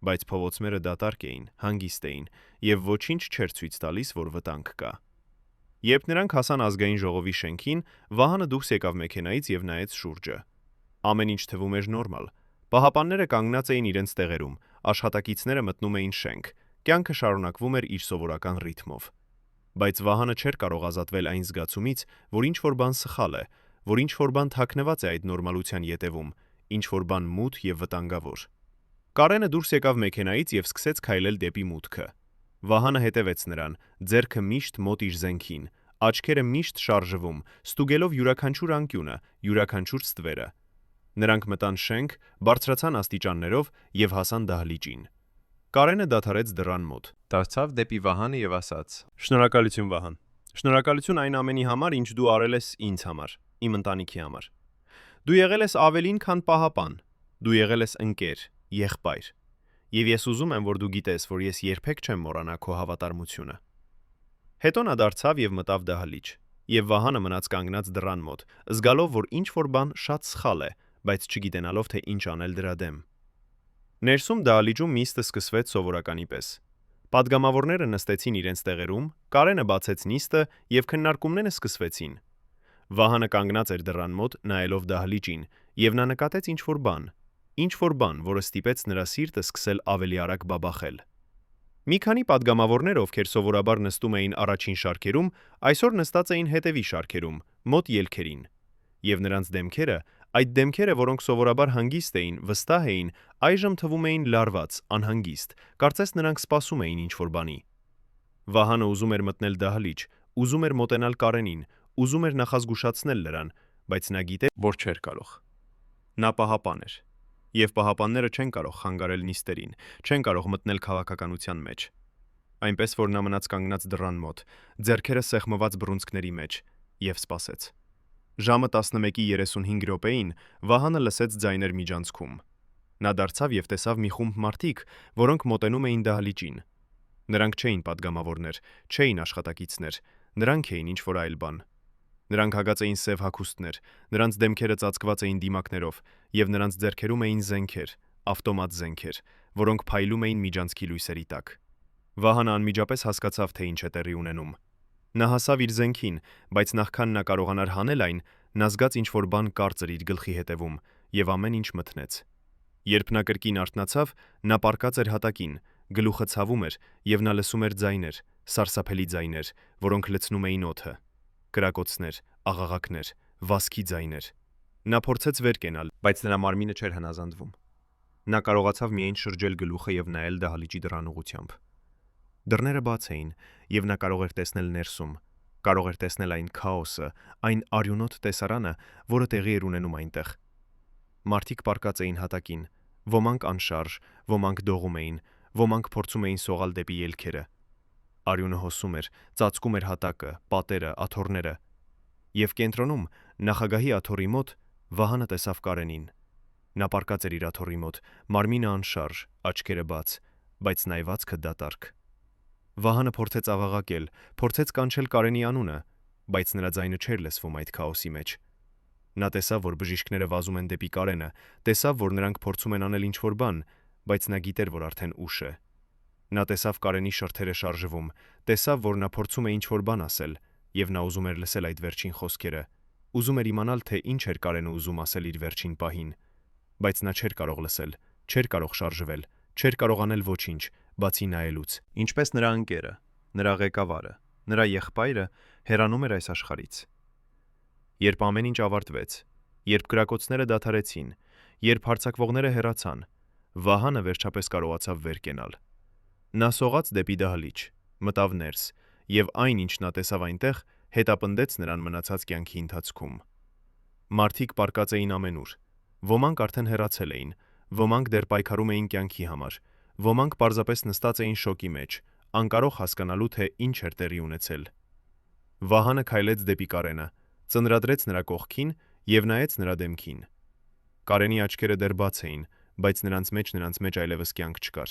Բայց փողոցները դատարկ էին, հանգիստ էին, եւ ոչինչ չէր ցույց տալիս, որ վտանգ կա։ Երբ նրանք հասան ազգային ժողովի շենքին, Վահանը դուրս եկավ մեքենայից եւ նայեց շուրջը։ Ամեն ինչ թվում էր նորմալ։ Պահապանները կանգնած էին իրենց տեղերում, աշխատակիցները մտնում էին շենք, կյանքը շարունակվում էր իր սովորական ռիթմով։ Բայց Վահանը չէր կարող ազատվել այն զգացումից, որ ինչ որ բան սխալ է, որ ինչ որ բան թաքնված է այդ նորմալության ետևում, ինչ որ բան մութ եւ վտանգավոր։ Կարենը դուրս եկավ մեքենայից եւ սկսեց քայլել դեպի մուտքը։ Վահանը հետևեց նրան, ձեռքը միշտ մոտ իր զենքին, աչքերը միշտ շարժվում, ստուգելով յուրաքանչյուր անկյունը, յուրաքանչյուր ստվերը։ Նրանք մտան շենք, բարձրացան աստիճաններով եւ հասան դահլիճին։ Կարենը դադարեց դռան մոտ, Դարձավ դեպի Վահանը եւ ասաց. Շնորհակալություն Վահան։ Շնորհակալություն այն ամենի համար, ինչ դու արել ես ինձ համար, իմ ընտանիքի համար։ Դու եղել ես ավելին, քան պահապան։ Դու եղել ես ընկեր, եղբայր։ Եվ ես ուզում եմ, որ դու գիտես, որ ես երբեք չեմ մոռանա քո հավատարմությունը։ Հետո նա դարձավ եւ մտավ դահլիճ, եւ Վահանը մնաց կանգնած դռան մոտ, զգալով, որ ինչ որ բան շատ սխալ է, բայց չգիտենալով թե ինչ անել դրա դեմ։ Ներսում դահլիճում նիստը սկսվեց սովորականի պես։ Պատգամավորները նստեցին իրենց տեղերում, Կարենը բացեց նիստը եւ քննարկումները սկսվեցին։ Վահանը կանգնած էր դռան մոտ, նայելով դահլիճին, եւ նա նկատեց ինչ որ բան, որը ստիպեց նրա սիրտը սկսել ավելի արագ բաբախել։ Մի քանի պատգամավորներ, ովքեր սովորաբար նստում էին առաջին շարքերում, այսօր նստած էին հետևի շարքերում, մոտ ելքերին։ Եվ նրանց դեմքերը, այդ դեմքերը, որոնք սովորաբար հանգիստ էին, վստահ էին, այժմ թվում էին լարված, անհանգիստ, կարծես նրանք սպասում էին ինչ որ բանի։ Վահանը ուզում էր մտնել դահլիճ, ուզում էր մոտենալ Կարենին, ուզում էր նախազգուշացնել նրան, բայց նա գիտեր, որ չէր կարող։ Նա պահապան էր, եւ պահապանները չեն կարող խանգարել նիստերին, չեն կարող մտնել քաղաքականության մեջ։ Այնպես որ նա մնաց կանգնած դռան մոտ, ձեռքերը սեղմված բռունցքների մեջ, եւ սպասեց։ Ժամը 11:35 րոպեին Վահանը լսեց ձայներ միջանցքում։ Նա դարձավ եւ տեսավ մի խումբ մարդիկ, որոնք մոտենում էին դահլիճին։ Նրանք չէին պատգամավորներ, չէին աշխատակիցներ, նրանք էին ինչ որ այլ բան։ Նրանք հագած էին սև հագուստներ, նրանց դեմքերը ծածկված էին դիմակներով, եւ նրանց ձեռքերում էին զենքեր, ավտոմատ զենքեր, որոնք փայլում էին միջանցքի լույսերի տակ։ Վահանը անմիջապես հասկացավ, թե ինչ է տեղի ունենում։ Նա հասավ իր զենքին, բայց նախքան նա կարողանար հանել այն, նա զգաց ինչ որ բան կարծր իր գլխի հետևում եւ ամեն ինչ մթնեց։ Երբ նա կրկին արթնացավ, նա պառկած էր հատակին, գլուխը ցավում էր եւ նա լսում էր ձայներ, սարսափելի ձայներ, որոնք լցնում էին օդը։ Կրակոցներ, աղաղակներ, վազքի ձայներ։ Նա փորձեց վեր կենալ, բայց նրա մարմինը չէր հնազանդվում։ Նա կարողացավ միայն շրջել գլուխը եւ նայել դահլիճի դռան ուղղությամբ։ Դռները բաց էին, եւ նա կարող էր տեսնել ներսում, կարող էր տեսնել այն քաոսը, այն արյունոտ տեսարանը, որը տեղի էր ունենում այնտեղ։ Մարդիկ պառկած էին հատակին, ոմանք անշարժ, ոմանք դողում էին, ոմանք փորձում էին սողալ դեպի ելքերը։ Արյունը հոսում էր, ծածկում էր հատակը, պատերը, աթոռները։ Եվ կենտրոնում, նախագահի աթոռի մոտ, Վահանը տեսավ Կարենին։ Նա պառկած էր իր աթոռի մոտ, մարմինը անշարժ, աչքերը բաց, բայց նայվածքը դատարկ։ Վահանը փորձեց աղաղակել, փորձեց կանչել Կարենի անունը, բայց նրա ձայնը չէր լսվում այդ քաոսի մեջ։ Նա տեսավ, որ բժիշկները վազում են դեպի Կարենը, տեսավ, որ նրանք փորձում են անել ինչ-որ բան, բայց նա գիտեր, որ արդեն ուշ է։ Նա տեսավ Կարենի շրթերը շարժվում, տեսավ, որ նա փորձում է ինչ-որ բան ասել, եւ նա ուզում էր լսել այդ վերջին խոսքերը, ուզում էր իմանալ, թե ինչ էր Կարենը ուզում ասել իր վերջին պահին, բայց նա չէր կարող լսել, չէր կարող շարժվել, չէր կարող անել ոչինչ, բացի նայելուց, ինչպես նրա ընկերը, նրա ղեկավարը, նրա եղբայրը հեռանում էր այս աշխարհից։ Երբ ամեն ինչ ավարտվեց, երբ կրակոցները դադարեցին, երբ հարձակվողները հեռացան, Վահանը վերջապես կարողացավ վեր կենալ։ Նա սողաց դեպի դահլիճ, մտավ ներս, եւ այն, ինչ նա տեսավ այնտեղ, հետապնդեց նրան մնացած կյանքի ընթացքում։ Մարդիկ պառկած էին ամենուր, ոմանք արդեն հեռացել էին, Ոմանք դեռ պայքարում էին կյանքի համար, ոմանք պարզապես նստած էին շոկի մեջ, անկարող հասկանալու, թե ինչ էր տեղի ունեցել։ Վահանը քայլեց դեպի Կարենը, ծնրադրեց նրա կողքին եւ նայեց նրա դեմքին։ Կարենի աչքերը դեռ բաց էին, բայց նրանց մեջ այլևս կյանք չկար։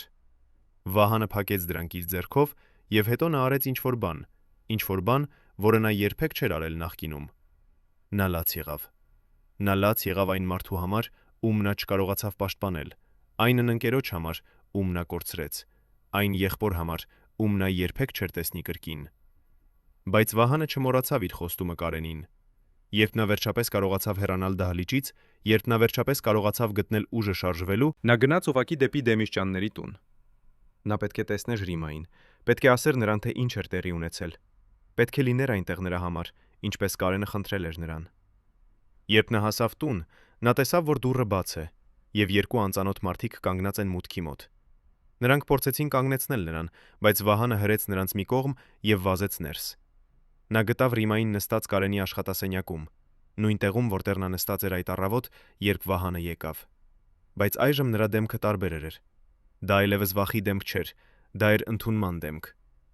Վահանը փակեց դրանք իր ձեռքով եւ հետո նա արեց ինչ-որ բան, որը նա երբեք չէր արել նախկինում։ Նա լաց եղավ այն մարդու համար, ում նա չկարողացավ պաշտպանել, այն ընկերոջ համար, ում նա կորցրեց, այն եղբոր համար, ում նա երբեք չէր տեսնի կրկին։ Բայց Վահանը չմոռացավ իր խոստումը Կարենին։ Երբ նա վերջապես կարողացավ հեռանալ դահլիճից, երբ նա վերջապես կարողացավ գտնել ուժը շարժվելու, նա գնաց ուղղակի դեպի Դեմիրճյանների տուն։ Նա պետք է տեսներ Ռիմային, պետք է ասեր նրան, թե ինչ էր տեղի ունեցել։ Պետք է լիներ այնտեղ նրա համար, ինչպես Կարենը խնդրել էր նրան։ Երբ նա հասավ տուն, նա տեսավ, որ դուռը բաց է, եւ երկու անծանոթ մարդիկ կանգնած են մուտքի մոտ։ Նրանք փորձեցին կանգնեցնել նրան, բայց Վահանը հրեց նրանց մի կողմ եւ վազեց ներս։ Նա գտավ Ռիմային նստած Կարենի աշխատասենյակում, նույն տեղում, որտեղ նա նստած էր այդ առավոտ, երբ Վահանը եկավ։ Բայց այժմ նրա դեմքը տարբեր էր։ Դա այլևս վախի դեմք չէր, դա էր ընդունման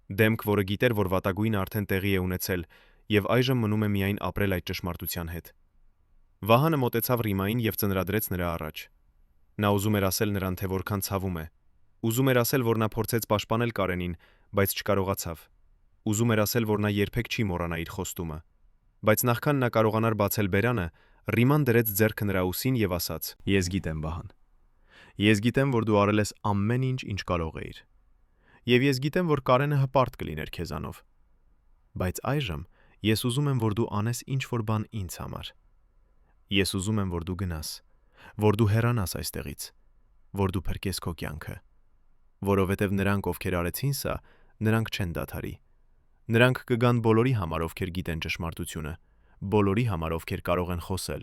դեմք, որը գիտեր, որ վատագույնը արդեն տեղի է ունեցել, եւ այժմ մնում է միայն ապրել այդ ճշմարտության հետ։ Վահանը մոտեցավ Ռիմային եւ ծնրադրեց նրա առաջ։ Նա ուզում էր ասել նրան, թե որքան ցավում է։ Ուզում էր ասել, որ նա փորձեց պաշտպանել Կարենին, բայց չկարողացավ։ Ուզում էր ասել, որ նա երբեք չի մոռանա իր խոստումը։ Բայց նախքան նա կարողանար բացել բերանը, Ռիման դրեց ձեռքը նրա ուսին եւ ասաց. «Ես գիտեմ, Վահան։ Ես գիտեմ, որ դու արել ես ամեն ինչ, ինչ կարող էիր։ Եվ ես գիտեմ, որ Կարենը հպարտ կլիներ քեզանով։ Բայց այժմ ես ուզում եմ, որ դու անես ինչ-որ բան ինձ համար։ Ես ուզում եմ, որ դու գնաս, որ դու հեռանաս այստեղից, որ դու փրկես քո կյանքը, որովհետև նրանք, ովքեր արեցին սա, նրանք չեն դադարի։ Նրանք կգան բոլորի համար, ովքեր գիտեն ճշմարտությունը, բոլորի համար, ովքեր կարող են խոսել։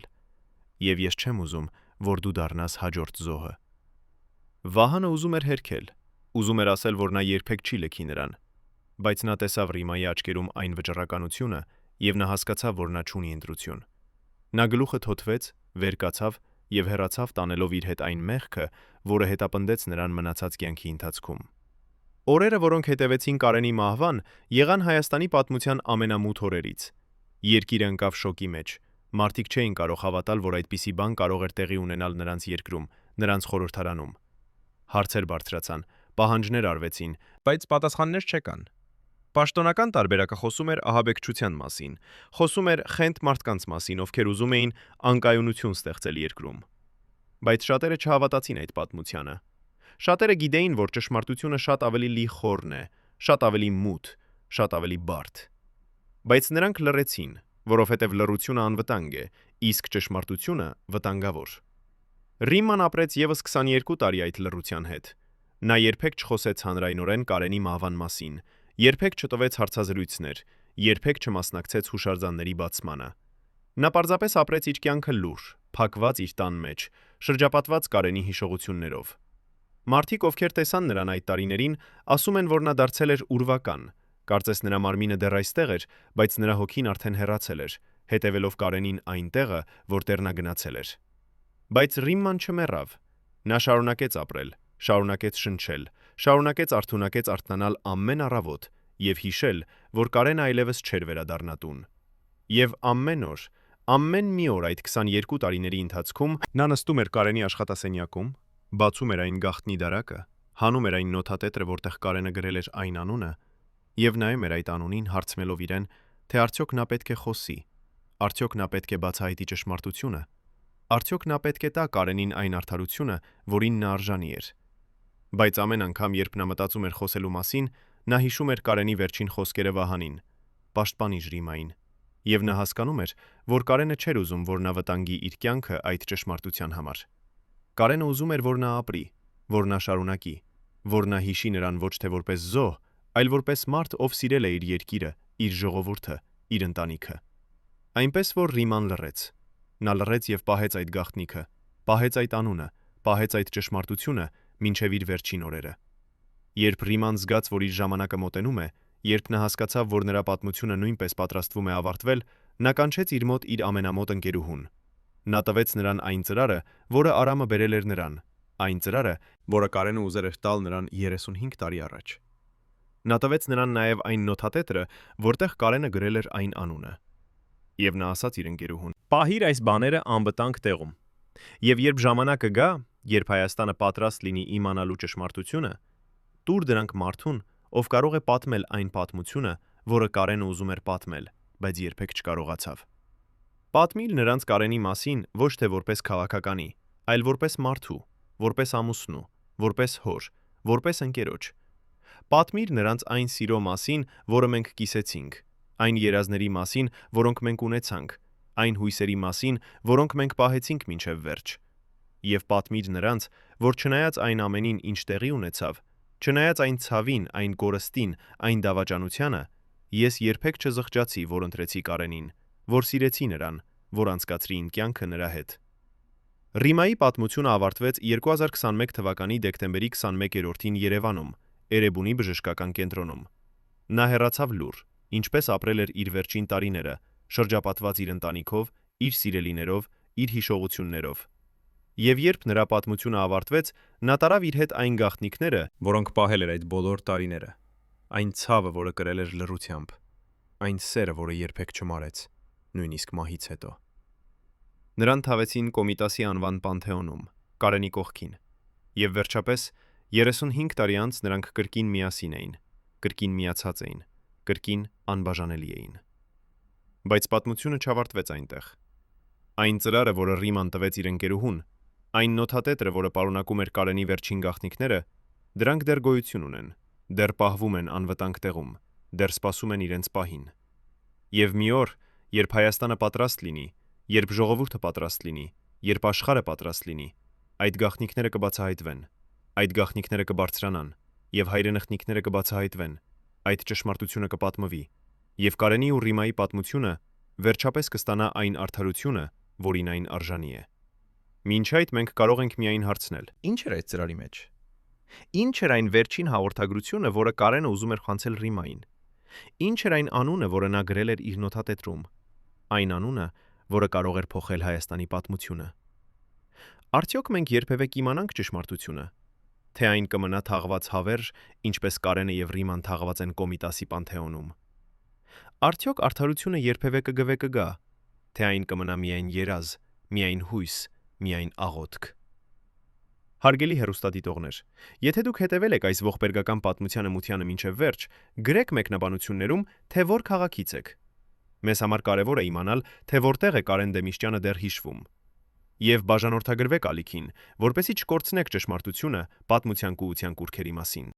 Եվ ես չեմ ուզում, որ դու դառնաս հաջորդ զոհը»։ Վահանը ուզում էր հերքել, ուզում էր ասել, որ նա երբեք չի լքի նրան, բայց նա տեսավ Ռիմայի աչքերում այն վճռականությունը, եւ նա հասկացավ, որ նա չունի ընտրություն։ Նա գլուխը թոթվեց, վեր կացավ եւ հեռացավ տանելով իր հետ այն մեղքը, որը հետապնդեց նրան մնացած կյանքի ընթացքում։ Օրերը, որոնք հետևեցին Կարենի մահվան, եղան Հայաստանի պատմության ամենամութ օրերից։ Երկիրը ընկավ շոկի մեջ։ Մարդիկ չէին կարող հավատալ, որ այդպիսի բան կարող էր տեղի ունենալ նրանց երկրում, նրանց խորհրդարանում։ Հարցեր բարձրացան, պահանջներ արվեցին, բայց պատասխաններ չեկան։ Պաշտոնական տարբերակը խոսում էր ահաբեկչության մասին, խոսում էր խենթ մարդկանց մասին, ովքեր ուզում էին անկայունություն ստեղծել երկրում։ Բայց շատերը չհավատացին այդ պատմությանը։ Շատերը գիտեին, որ ճշմարտությունը շատ ավելի լիխորն է, շատ ավելի մութ, շատ ավելի բարդ։ Բայց նրանք լռեցին, որովհետև լռությունը անվտանգ է, իսկ ճշմարտությունը վտանգավոր։ Ռիման ապրեց եւս 22 տարի այդ լռության հետ։ Նա երբեք չխոսեց հանրայնորեն Կարենի մահվան մասին, երբեք չտվեց հարցազրույցներ, երբեք չմասնակցեց հուշարձանների բացմանը։ Նա պարզապես ապրեց իր կյանքը լուռ, փակված իր տան մեջ, շրջապատված Կարենի հիշողություններով։ Մարդիկ, ովքեր տեսան նրան այդ տարիներին, ասում են, որ նա դարձել էր ուրվական, կարծես նրա մարմինը դեռ այստեղ էր, բայց նրա հոգին արդեն հեռացել էր, հետևելով Կարենին այն տեղը, որտեղ նա գնացել էր։ Բայց Ռիման չմեռավ։ Նա շարունակեց ապրել, շարունակեց շնչել, շարունակեց արթնանալ ամեն առավոտ եւ հիշել, որ Կարենը այլևս չէր վերադառնա տուն։ Եվ ամեն օր, ամեն մի օր այդ 22 տարիների ընթացքում նա նստում էր Կարենի աշխատասենյակում, բացում էր այն գաղտնի դարակը, հանում էր այն նոթատետրը, որտեղ Կարենը գրել էր այն անունը, եւ նայում էր այդ անունին, հարցնելով իրեն, թե արդյոք նա պետք է խոսի, արդյոք նա պետք է բացահայտի ճշմարտությունը, արդյոք նա պետք է տա Կարենին այն արդարությունը, որին նա արժանի էր։ Բայց ամեն անգամ, երբ նա մտածում էր խոսելու մասին, նա հիշում էր Կարենի վերջին խոսքերը Վահանին. «Պաշտպանիր Ռիմային», եւ նա հասկանում էր, որ Կարենը չէր ուզում, որ նա վտանգի իր կյանքը այդ ճշմարտության համար։ Կարենը ուզում էր, որ նա ապրի, որ նա շարունակի, որ նա հիշի նրան ոչ թե որպես զոհ, այլ որպես մարդ, ով սիրել է իր երկիրը, իր ժողովուրդը, իր ընտանիքը։ Այնպես որ Ռիման լռեց։ Նա լռեց եւ պահեց այդ գաղտնիքը, պահեց այդ անունը, պահեց այդ ճշմարտությունը մինչև իր վերջին օրերը։ Երբ Ռիման զգաց, որ իր ժամանակը մոտենում է, երբ նա հասկացավ, որ նրա պատմությունը նույնպես պատրաստվում է ավարտվել, նա կանչեց իր մոտ իր ամենամոտ ընկերուհուն։ Նա տվեց նրան այն ծրարը, որը Արամը բերել էր նրան, այն ծրարը, որը Կարենը ուզեր էր տալ նրան 35 տարի առաջ։ Նա տվեց նրան նաև այն նոթատետրը, որտեղ Կարենը գրել էր այն անունը։ Եվ նա ասաց իր ընկերուհուն. «Պահիր այս բաները անվտանգ տեղում։ Եվ երբ ժամանակը գա, երբ Հայաստանը պատրաստ լինի իմանալու ճշմարտությունը, տուր դրանք մարդուն, ով կարող է պատմել այն պատմությունը, որը Կարենը ուզում էր պատմել, բայց երբեք չկարողացավ։ Պատմիր նրանց Կարենի մասին ոչ թե որպես քաղաքականի, այլ որպես մարդու, որպես ամուսնու, որպես հոր, որպես ընկերոջ։ Պատմիր նրանց այն սիրո մասին, որը մենք կիսեցինք, այն երազների մասին, որոնք մենք ունեցանք, այն հույսերի մասին, որոնք մենք պահեցինք մինչև վերջ։ Եվ պատմիր նրանց, որ չնայած այն ամենին, ինչ տեղի ունեցավ, չնայած այն ցավին, այն կորստին, այն դավաճանությանը, ես երբեք չզղջացի, որ ընտրեցի Կարենին, որ սիրեցի նրան, որ անցկացրի իմ կյանքը նրա հետ»։ Ռիմայի պատմությունը ավարտվեց 2021 թվականի դեկտեմբերի 21-ին Երևանում, Էրեբունի բժշկական կենտրոնում։ Նա հեռացավ լուռ, ինչպես ապրել էր իր վերջին տարիները, շրջապատված իր ընտանիքով, իր սիրելիներով, իր հիշողություններով։ Եվ երբ նրա պատմությունը ավարտվեց, նա տարավ իր հետ այն գաղտնիքները, որոնք պահել էր այդ բոլոր տարիները, այն ցավը, որը կրել էր լռությամբ, այն սերը, որը երբեք չմարեց, նույնիսկ մահից հետո։ Նրան թավեցին Կոմիտասի անվան Պանթեոնում, Կարենի կողքին, եւ վերջապես 35 տարի անց նրանք կրկին միասին էին, կրկին միացած էին, կրկին անբաժանելի էին։ Բայց պատմությունը չավարտվեց այնտեղ։ Այն ծրարը, որը Ռիման տվեց իր ընկերուհուն, այն նոթատետրը, որը պարունակում էր Կարենի վերջին գաղտնիքները, դրանք դեռ գոյություն ունեն, դեռ պահվում են անվտանգ տեղում, դեռ սպասում են իրենց պահին։ Եվ մի օր, երբ Հայաստանը պատրաստ լինի, երբ ժողովուրդը պատրաստ լինի, երբ աշխարհը պատրաստ լինի, այդ գաղտնիքները կբացահայտվեն, այդ գաղտնիքները կբարձրանան, եւ հայրենախնիկները կբացահայտվեն, այդ ճշմարտությունը կպատմվի, եւ Կարենի ու Ռիմայի պատմությունը վերջապես կստանա այն արդարությունը, որին այն արժանի է։ Մինչ այդ մենք կարող ենք միայն հարցնել. ի՞նչ էր այդ ծրարի մեջ։ Ինչ էր այն վերջին հաղորդագրությունը, որը Կարենը ուզում էր խանցել Ռիմային։ Ինչ էր այն անունը, որը նա գրել էր իր նոթատետրում։ Այն անունը, որը կարող էր փոխել Հայաստանի պատմությունը։ Արդյոք մենք երբևէ կիմանանք ճշմարտությունը, թե այն կմնա թաղված հավերժ, ինչպես Կարենը եւ Ռիման թաղված են Կոմիտասի Պանթեոնում։ Արդյոք արդարությունը երբևէ կգա, թե այն կմնա միայն երազ, միայն հույս, միայն աղոթք։ Հարգելի հեռուստադիտողներ, եթե դուք հետևել եք այս ողբերգական պատմության ըմությանը մինչև վերջ, գրեք մեկնաբանություններում, թե որ քաղաքից եք։ Մեզ համար կարևոր է իմանալ, թե որտեղ է Կարեն Դեմիշճյանը դեռ հիշվում։ Եվ բաժանորդագրվեք ալիքին, որպեսզի չկորցնեք ճշմարտությունը պատմության կուության կուռքերի մասին։